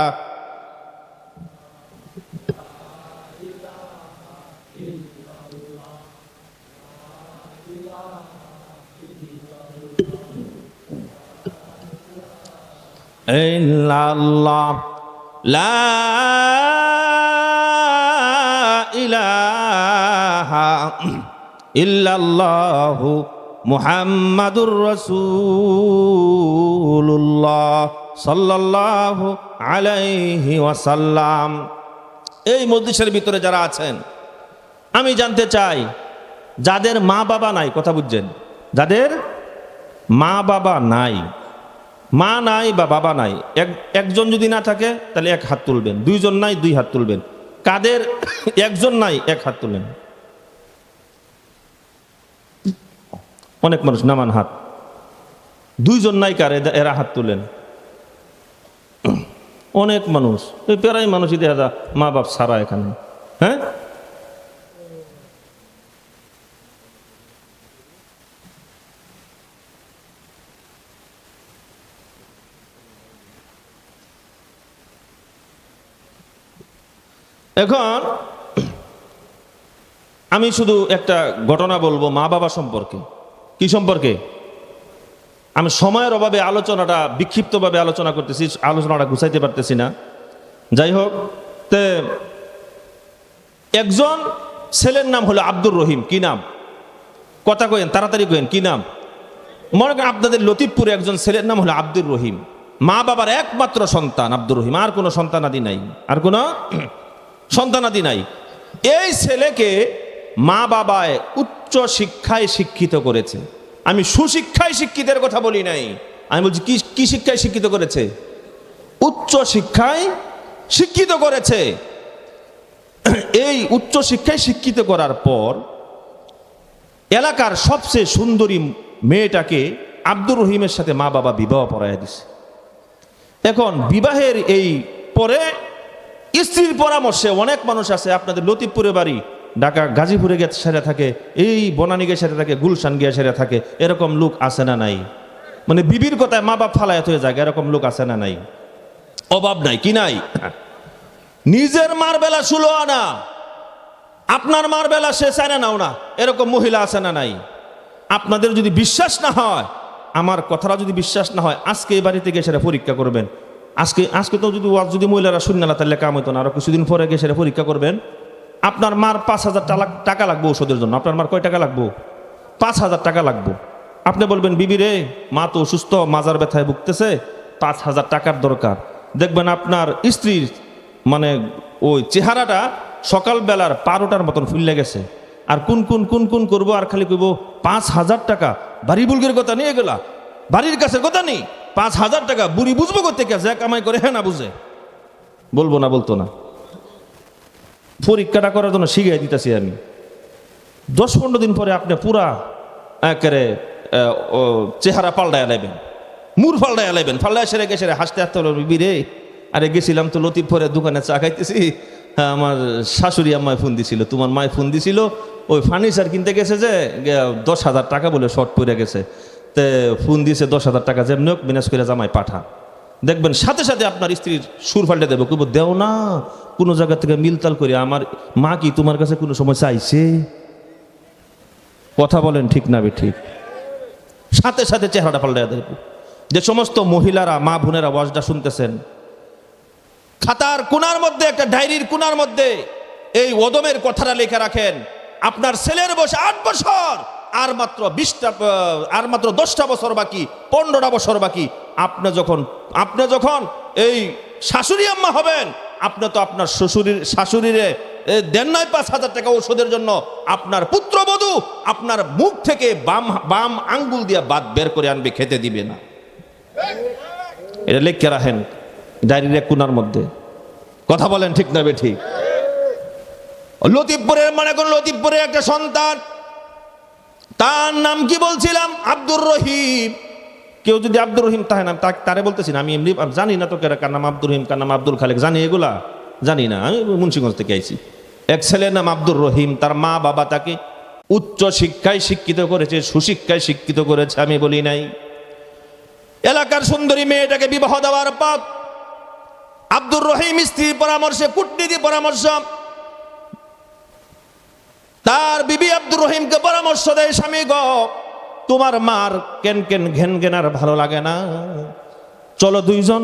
ইল্লাল্লাহ, লা ইলাহা ইল্লাল্লাহু মুহাম্মাদুর রাসূলুল্লাহ সাল্লাল্লাহু আলাইহি ওয়াসাল্লাম। এই মজলিসের ভিতরে যারা আছেন, আমি জানতে চাই যাদের মা বাবা নাই, কথা বুঝছেন, যাদের মা বাবা নাই, মা নাই বা বাবা নাই, একজন যদি না থাকে তাহলে এক হাত তুলবেন, দুইজন নাই 2 হাত তুলবেন। কাদের একজন নাই 1 হাত তুলবেন। অনেক মানুষ নামান হাত, দুইজন নাই কার এরা হাত তুলেন। অনেক মানুষ, ওই প্রায় মানুষই দেখা যায় মা বাপ ছাড়া এখানে। হ্যাঁ, এখন আমি শুধু একটা ঘটনা বলবো মা বাবা সম্পর্কে। কি সম্পর্কে? আমি সময়ের অভাবে আলোচনাটা বিক্ষিপ্তভাবে আলোচনা করতেছি, আলোচনাটা গুছাইতে পারতেছি না। যাই হোক, তে একজন ছেলের নাম হলো আব্দুর রহিম। কি নাম? কথা কইেন, তাড়াতাড়ি কইেন, কি নাম? মনে করেন আপনাদের লতিফপুরে একজন ছেলের নাম হলো আব্দুর রহিম, মা বাবার একমাত্র সন্তান আব্দুর রহিম, আর কোনো সন্তানাদি নাই, আর কোনো সন্তানাদি নাই। এই ছেলেকে মা বাবায় উচ্চ শিক্ষায় শিক্ষিত করেছে। আমি সুশিক্ষায় শিক্ষিতের কথা বলি নাই, আমি বলছি কি শিক্ষায় শিক্ষিত করেছে? উচ্চ শিক্ষায় শিক্ষিত করেছে। এই উচ্চ শিক্ষায় শিক্ষিত করার পর এলাকার সবচেয়ে সুন্দরী মেয়েটাকে আব্দুর রহিমের সাথে মা বাবা বিবাহ পড়াইয়া দিছে। এখন বিবাহের এই পরে স্ত্রীর পরামর্শে অনেক মানুষ আছে, আপনাদের লতিফপুরে বাড়ি, ঢাকা গাজীপুরে গিয়ে সেরে থাকে, এই বনানী গিয়ে সেরে থাকে, গুলশান গিয়ে সেরে থাকে, এরকম লোক আছে না নাই? মানে বিবির কথায় মা বাপ ফালায়াত হয়ে যায়, এরকম লোক আছে না নাই? অভাব নাই, কি নাই? নিজের মার বেলা 16 আনা, আপনার মার বেলা সে 4 আনাও না, এরকম মহিলা আছে না নাই? আপনাদের যদি বিশ্বাস না হয়, আমার কথাটা যদি বিশ্বাস না হয়, আজকে এই বাড়িতে গিয়ে সেটা পরীক্ষা করবেন। আজকে তো যদি মহিলারা শূন্য না, তাহলে কাম হতো না। আরো কিছুদিন পরে গিয়ে সেটা পরীক্ষা করবেন। আপনার মার 5,000 টাকা লাগবে ওষুধের জন্য। আপনার মার কয় টাকা লাগবো? 5,000 টাকা লাগবো। আপনি বলবেন, বিবি রে, মা তো অসুস্থ, মাজার ব্যথায় ভুগতেছে, 5,000 টাকার দরকার। দেখবেন আপনার স্ত্রীর মানে ওই চেহারাটা সকালবেলার 12টার মতন ফুললে গেছে। আর কোন করবো, আর খালি কইব 5,000 টাকা। বাড়ি বুলগের কথা নিয়ে গেলা, বাড়ির কাছে কথা নেই, 5,000 টাকা। বুড়ি বুঝবো করতে গেছে, কামাই করে হ্যাঁ না বুঝে, বলবো না, বলতো না। পরীক্ষাটা করার জন্য শিখিয়ে দিতেছি আমি। 10-15 দিন পরে আপনি পুরা একেবারে চেহারা পাল্টায় লাইবেন, মুর পাল্টায় লাইবেন। পাল্টায় সেরে গেছে হাসতে হাসতে হলো, বিরে আরে গেছিলাম তো লতিফপুরে দোকানে চা খাইতেছি, আমার শাশুড়ি আম্মায় ফোন দিছিল, তোমার মায় ফোন দিছিল, ওই ফার্নিচার কিনতে গেছে যে 10,000 টাকা বলে শর্ট পড়ে গেছে, তে ফোন দিয়েছে 10,000 টাকা যেমনি হোক ম্যানেজ করে জামাই পাঠা। দেখবেন সাথে সাথে আপনার স্ত্রীর সুর পাল্টে দেবে, কইব দেও না কোনো জায়গা থেকে মিলতাল করে, আমার মা কি তোমার কাছে কোনো সময় চাইছে? কথা বলেন ঠিক না ঠিক? সাথে সাথে চেহারাটা পাল্টে দেবে। যে সমস্ত মহিলারা, মা বোনেরা ওয়াজটা শুনতেছেন, খাতার কোনার মধ্যে, একটা ডায়েরির কোনার মধ্যে এই ওদমের কথাটা লিখে রাখেন। আপনার ছেলের বয়স 8 বছর, আর মাত্র 10টা বছর বাকি, 15টা বছর বাকি। আপনি যখন এই শাশুড়ি আম্মা হবেন, আপনি তো আপনার শাশুড়িরে দেন নাই 5,000 টাকা ওষুধের জন্য। আপনার পুত্রবধূ আপনার মুখ থেকে বাম আঙ্গুল দিয়ে বাদ বের করে আনবে, খেতে দিবে না। এটা লিখে রাখেন ডায়েরির এক কোনার মধ্যে। কথা বলেন ঠিক না ঠিক? লতিফপুরের মনে করুন, লতিফপুরের একটা সন্তান, তার নাম কি বলছিলাম? আব্দুর রহিম। কেউ যদি আব্দুর রহিম তাহে নাম, তারে বলতেছি না আমি, এমনি জানি না তো কার নাম আব্দুর রহিম, কার নাম আব্দুল খালেক, জানি এগুলা? জানি না, আমি মুন্সিগঞ্জ থেকে আইছি। এক ছেলের নাম আব্দুর রহিম, তার মা বাবা তাকে উচ্চ শিক্ষায় শিক্ষিত করেছে, সুশিক্ষায় শিক্ষিত করেছে, আমি বলি নাই। এলাকার সুন্দরী মেয়েটাকে বিবাহ দেওয়ার পর আব্দুর রহিম স্ত্রীর পরামর্শে, কূটনীতি পরামর্শ, তার বিবি আব্দুর রহিমকে পরামর্শ দেয়, স্বামী গো, তোমার মার ঘেন আর ভালো লাগে না, চলো দুইজন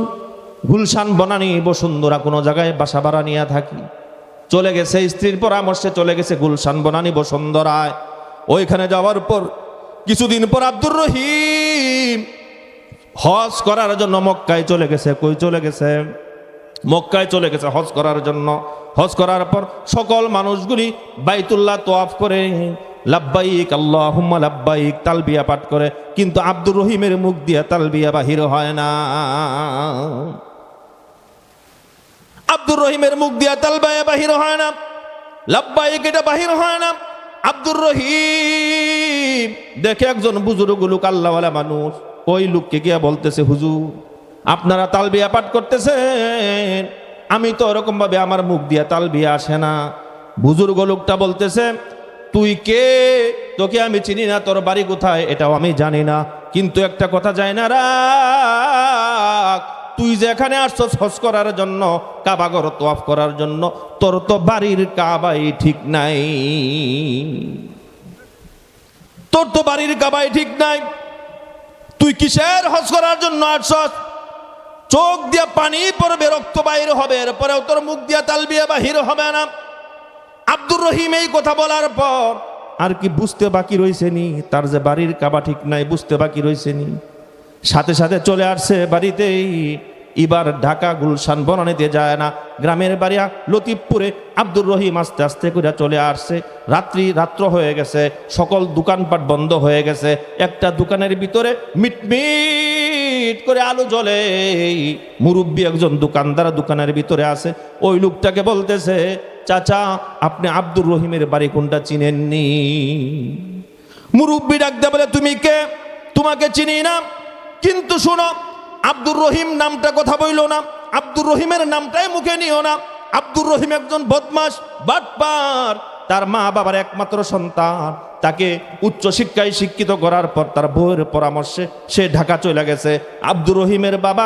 গুলশান বনানী বসুন্ধরা কোনো জায়গায় বাসা ভাড়া নিয়ে থাকি। চলে গেছে, স্ত্রীর পরামর্শে চলে গেছে গুলশান বনানী বসুন্ধরায়। ওইখানে যাওয়ার পর কিছুদিন পর আব্দুর রহিম হজ করার জন্য মক্কায় চলে গেছে। কই চলে গেছে? মক্কায় চলে গেছে হজ করার জন্য। হজ করার পর সকল মানুষগুলি বাইতুল্লাহ তোয়াফ করে লাব্বাইক আল্লাহুম্মা লাব্বাইক তালবিয়া পাঠ করে, কিন্তু আব্দুর রহিমের মুখ দিয়ে তালবিয়া বাহির হয় না। আব্দুর রহিমের মুখ দিয়ে তালবিয়া বাহির হয় না, লাব্বাইক এটা বাহির হয় না। আব্দুর রহিম দেখে একজন বুজুর্গ লোক, আল্লাহওয়ালা মানুষ, ওই লোককে গিয়া বলতেছে, হুজুর আপনারা তালবিয়া পাঠ করতেছেন, আমি তো ওরকম ভাবে আমার মুখ দিয়া তালবিয়া আসে না। বুজুর্গ লোকটা বলতেছে, তুই কে? তোকে আমি চিনি না, তোর বাড়ি কোথায় এটাও আমি জানি না, কিন্তু একটা কথা যায় না রাখ, তুই যে এখানে আসছস হজ করার জন্য, কাবা ঘর তোয়াফ করার জন্য, তোর তো বাড়ির কাবাই ঠিক নাই, তোর তো বাড়ির কাবাই ঠিক নাই, তুই কিসের হজ করার জন্য আসছস? চোখ দিয়া পানি পড়বে, রক্ত বাইর হবে, এরপরেও তোর মুখ দিয়া তালবিয়া বাহির হবে না। আব্দুর রহিম এই কথা বলার পর আর কি বুঝতে বাকি রয়েছে নি, তার যে বাড়ির কাবা ঠিক নাই, বুঝতে বাকি রয়েছে নি। সাথে সাথে চলে আসছে বাড়িতেই। এবার ঢাকা গুলশান বনানীতে যায় না, গ্রামের বাড়ি লতিফপুরে আব্দুর রহিম আস্তে আস্তে করে চলে আসছে। রাত্র হয়ে গেছে, সকল দোকানপাট বন্ধ হয়ে গেছে। একটা দোকানের ভিতরে মিটমিট করে আলো জ্বলে। মুরব্বী একজন দোকানদার দোকানের ভিতরে আছে। ওই লোকটাকে বলতেছে, চাচা আপনি আব্দুর রহিমের বাড়ি কোনটা চিনেননি? মুরব্বী ডাকতে বলে, তুমি কে? তোমাকে চিনি না, কিন্তু শোনো, আব্দুর রহিম নামটা কথা বইল না, আব্দুর রহিমের নামটাই মুখে নিও না। আব্দুর রহিম একজন বদমাশ বাটপার, তার মা বাবার একমাত্র সন্তান, তাকে উচ্চ শিক্ষায় শিক্ষিত করার পর তার বউয়ের পরামর্শে সে ঢাকা চলে গেছে। আব্দুর রহিমের বাবা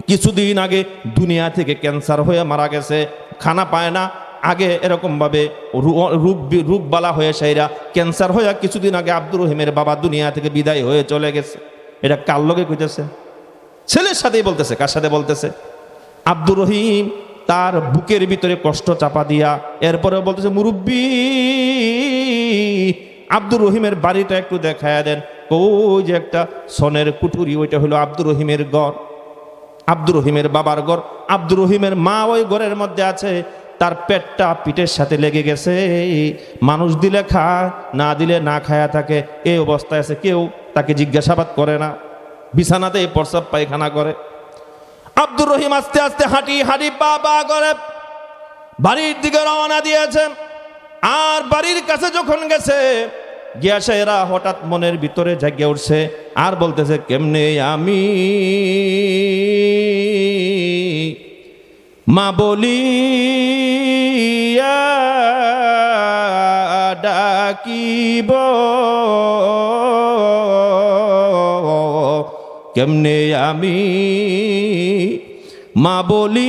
কিছুদিন আগে দুনিয়া থেকে ক্যান্সার হয়ে মারা গেছে, খানা পায় না। আগে এরকমভাবে রোগবালা হয়ে সেইরা ক্যান্সার হয়ে কিছুদিন আগে আব্দুর রহিমের বাবা দুনিয়া থেকে বিদায় হয়ে চলে গেছে। এটা কার লগে কইতেছে? ছেলের সাথেই বলতেছে। কার সাথে বলতেছে? আব্দুর রহিম তার বুকের ভিতরে কষ্ট চাপা দিয়া এরপরে বলতেছে, মুরব্বী আব্দুর রহিমের বাড়িটা একটু দেখায়া দেন। ওই যে একটা সনের কুঠুরি, ওইটা হলো আব্দুর রহিমের ঘর, আব্দুর রহিমের বাবার ঘর। আব্দুর রহিমের মা ওই ঘরের মধ্যে আছে, তার পেটটা পিঠের সাথে লেগে গেছে, মানুষ দিলে খায়, না দিলে না খায়া থাকে, এই অবস্থায় আছে। কেউ তাকে জিজ্ঞাসাবাদ করে না, বিছানাতে প্রস্রাব পায়খানা করে। আব্দুর রহিম আস্তে আস্তে হাঁটি হাঁটি পা পা করে বাড়ির দিকে রওনা দিয়েছে। আর বাড়ির কাছে যখন গেছে, গিয়াসে এরা হঠাৎ মনের ভিতরে জাগে উঠছে আর বলতেছে, কেমনে আমি মা বলি ডাকিব, কেমনে আমি মা বলিয়া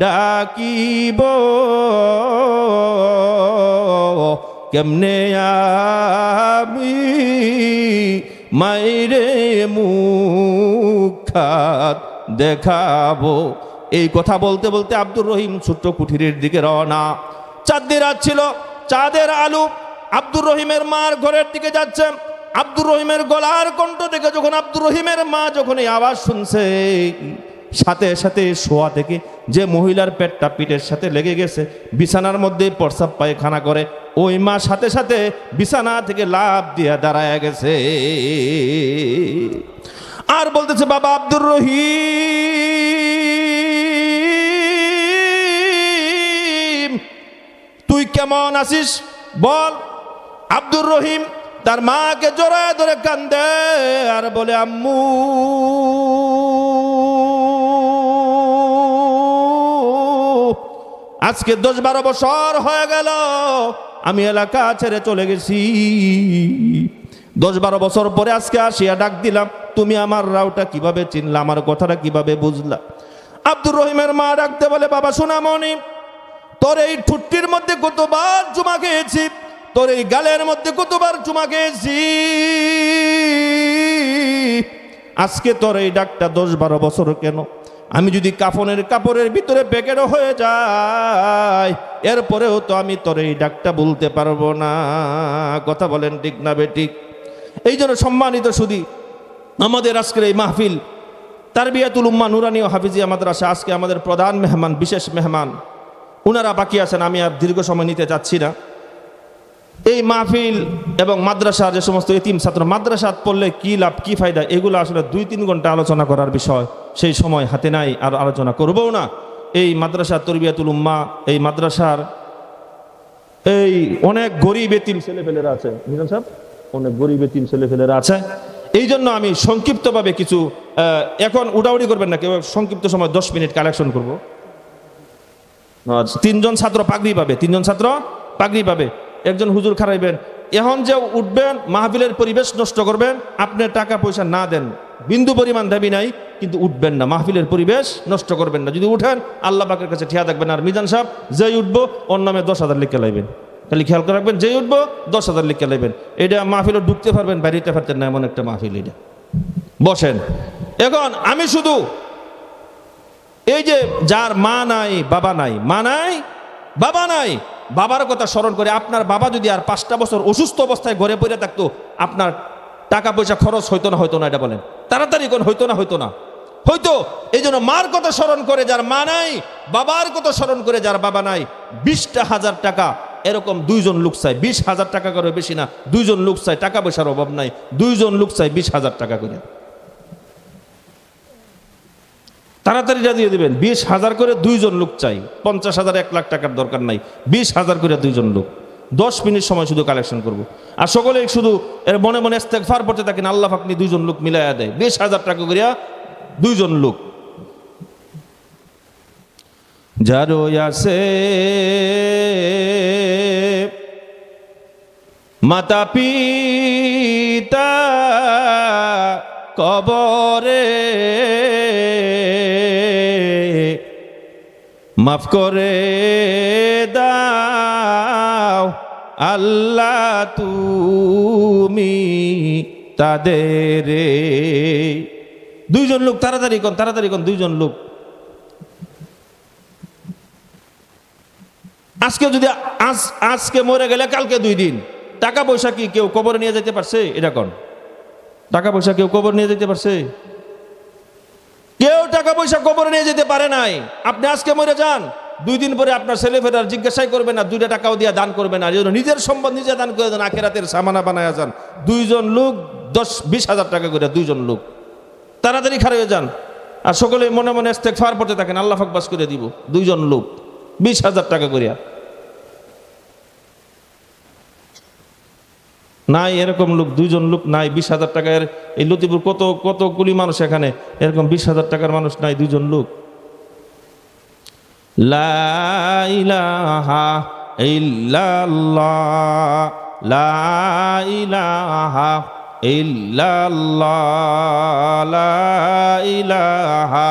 ডাকিব, কেমনে আমি মাইরে মুখাত দেখাবো। এই কথা বলতে বলতে আব্দুর রহিম ছোট্ট কুঠিরের দিকে রওনা। চাঁদের রাত ছিল, চাঁদের আলো আব্দুর রহিমের মার ঘরের দিকে যাচ্ছে। আব্দুর রহিমের গলার কণ্ঠ থেকে যখন আব্দুর রহিমের মা যখন এই আওয়াজ শুনছে, সাথে সাথে শোয়া থেকে যে মহিলার পেটটা পিঠের সাথে লেগে গেছে, বিছানার মধ্যে প্রস্রাব পায়খানা করে, ওই মা সাথে সাথে বিছানা থেকে লাফ দিয়ে দাঁড়ায় গেছে আর বলতেছে, বাবা আব্দুর রহিম তুই কেমন আছিস বল। আব্দুর রহিম তার মাকে জড়ায় ধরে কান্দে আর বলে, আম্মু আজকে 10-12 বছর হয়ে গেল আমি এলাকা ছেড়ে চলে গেছি। 10-12 বছর পরে আজকে আসিয়া ডাক দিলাম, তুমি আমার রাওটা কিভাবে চিনলা, আমার কথাটা কিভাবে বুঝলা? আব্দুর রহিমের মা ডাকতে বলে, বাবা সোনামণি, তোর এই ঠুট্টির মধ্যে কতবার চুমা খেয়েছি, তোর এই গালের মধ্যে কতবার চুমা খেয়েছি, আজকে তোর এই ডাকটা 10-12 বছর কেন? আমি যদি কাপড়ের ভিতরে প্যাকেট হয়ে যাই, এরপরেও তো আমি তোর এই ডাকটা বলতে পারবো না। কথা বলেন ঠিক না বেঠিক? এই জন্য সম্মানিত সুধী, আমাদের আজকের এই মাহফিল তারবিয়াতুল উম্মাহ নুরানী ও হাফিজিয়া মাদ্রাসা, আজকে আমাদের প্রধান মেহমান, বিশেষ মেহমান ওনারা বাকি আছেন, আমি আর দীর্ঘ সময় নিতে চাচ্ছি না। এই মাহফিল এবং মাদ্রাসার যে সমস্ত এতিম ছাত্র, মাদ্রাসাত পড়লে কি লাভ কি ফায়দা, এগুলো আসলে 2-3 ঘন্টা আলোচনা করার বিষয়, সেই সময় হাতে নাই, আর আলোচনা করবও না। এই মাদ্রাসা তারবিয়াতুল উম্মাহ, এই মাদ্রাসার এই অনেক গরিব এতিম ছেলেপেলেরা আছে, মিজান সাহেব, অনেক গরিব এতিম ছেলেপেলেরা আছে। এই জন্য আমি সংক্ষিপ্তভাবে কিছু, এখন উড়াউড়ি করবেন না কেউ, সংক্ষিপ্ত সময় 10 মিনিট কালেকশন করব। 3 জন ছাত্র পাগড়ি পাবে, 3 জন ছাত্র পাগড়ি পাবে, একজন হুজুর খারাইবেন। এখন যে উঠবেন, মাহফিলের পরিবেশ নষ্ট করবেন, আপনি টাকা পয়সা না দেন, বিন্দু পরিমাণ দাবি নাই, কিন্তু উঠবেন না, মাহফিলের পরিবেশ নষ্ট করবেন না। যদি উঠেন আল্লাহ পাকের কাছে ঠিয়া থাকবেন। আর মিজান সাহেব যেই উঠবো ওর নামে 10,000 লিখে লাইবেন, খালি খেয়াল করে রাখবেন, যেই উঠবো 10,000 লিখে লাইবেন। এটা মাহফিলে ঢুকতে পারবেন, বাইরেতে পারতেন না, এমন একটা মাহফিল এটা। বসেন। এখন আমি শুধু এই যে যার মা নাই বাবা নাই, মা নাই বাবা নাই, বাবার কথা স্মরণ করে, আপনার বাবা যদি আর 5টা বছর অসুস্থ অবস্থায় ঘরে পড়ে থাকতো, আপনার টাকা পয়সা খরচ হইতো না হইতো না? এটা বলেন তাড়াতাড়ি কোন হইতো না হইতো না? হইতো। এই জন্য মার কথা স্মরণ করে যার মা নাই, বাবার কথা স্মরণ করে যার বাবা নাই, 20,000 টাকা এরকম 2 জন লোক চাই, 20,000 টাকা করে, বেশি না, 2 জন লোক চাই, টাকা পয়সার অভাব নাই, 2 জন লোক চাই 20,000 টাকা করে, তাড়াতাড়ি দিয়ে দিবেন। 20,000 করে 2 জন লোক চাই, 50,000 1 লাখ টাকার দরকার নাই, 20,000 করে 2 জন লোক। 10 মিনিট সময় শুধু কালেকশন করব। আর সকলে শুধু এর মনে মনে ইস্তেগফার পড়তে থাকেন, আল্লাহ পাক 2 জন লোক মিলাইয়া দেয়, 20,000 টাকা করিয়া দুইজন লোক যারো আছে মাতা পিতা কবরে মাফ করে দাও আল্লাহ তুমি তাদের। দুইজন লোক, তাড়াতাড়ি কোন দুইজন লোক। আজকে যদি আজকে মরে গেলে কালকে 2 দিন। টাকা পয়সা কি কেউ কবরে নিয়ে যেতে পারছে? এটা কোন টাকা পয়সা কেউ কবর নিয়ে যেতে পারছে? কেউ টাকা পয়সা কবরে নিয়ে যেতে পারে নাই। আপনি আজকে মরে যান, 2 দিন পরে আপনার ছেলেফেরার জিজ্ঞাসাই করবে না, 2টা টাকাও দিয়ে দান করবে না। নিজের সম্পদ নিজে দান করে দেন, আখেরাতের সামানা বানায় যান। 2জন লোক 10-20 হাজার টাকা করে, 2জন লোক। তাড়াতাড়ি খারাপ হয়ে যান আর সকলে মনে মনে ইস্তেগফার পড়তে থাকেন, আল্লাহ পাক বাস করে দিব। 2জন লোক 20 হাজার টাকা করিয়া। নাই এরকম লোক, 2জন লোক নাই। 20 হাজার টাকার এই লতিপুর কত কুলি মানুষ, এখানে এরকম 20 হাজার টাকার মানুষ নাই, 2জন লোক। লা ইলাহা ইল্লাল্লাহ, লা ইলাহা ইল্লাল্লাহ, লা ইলাহা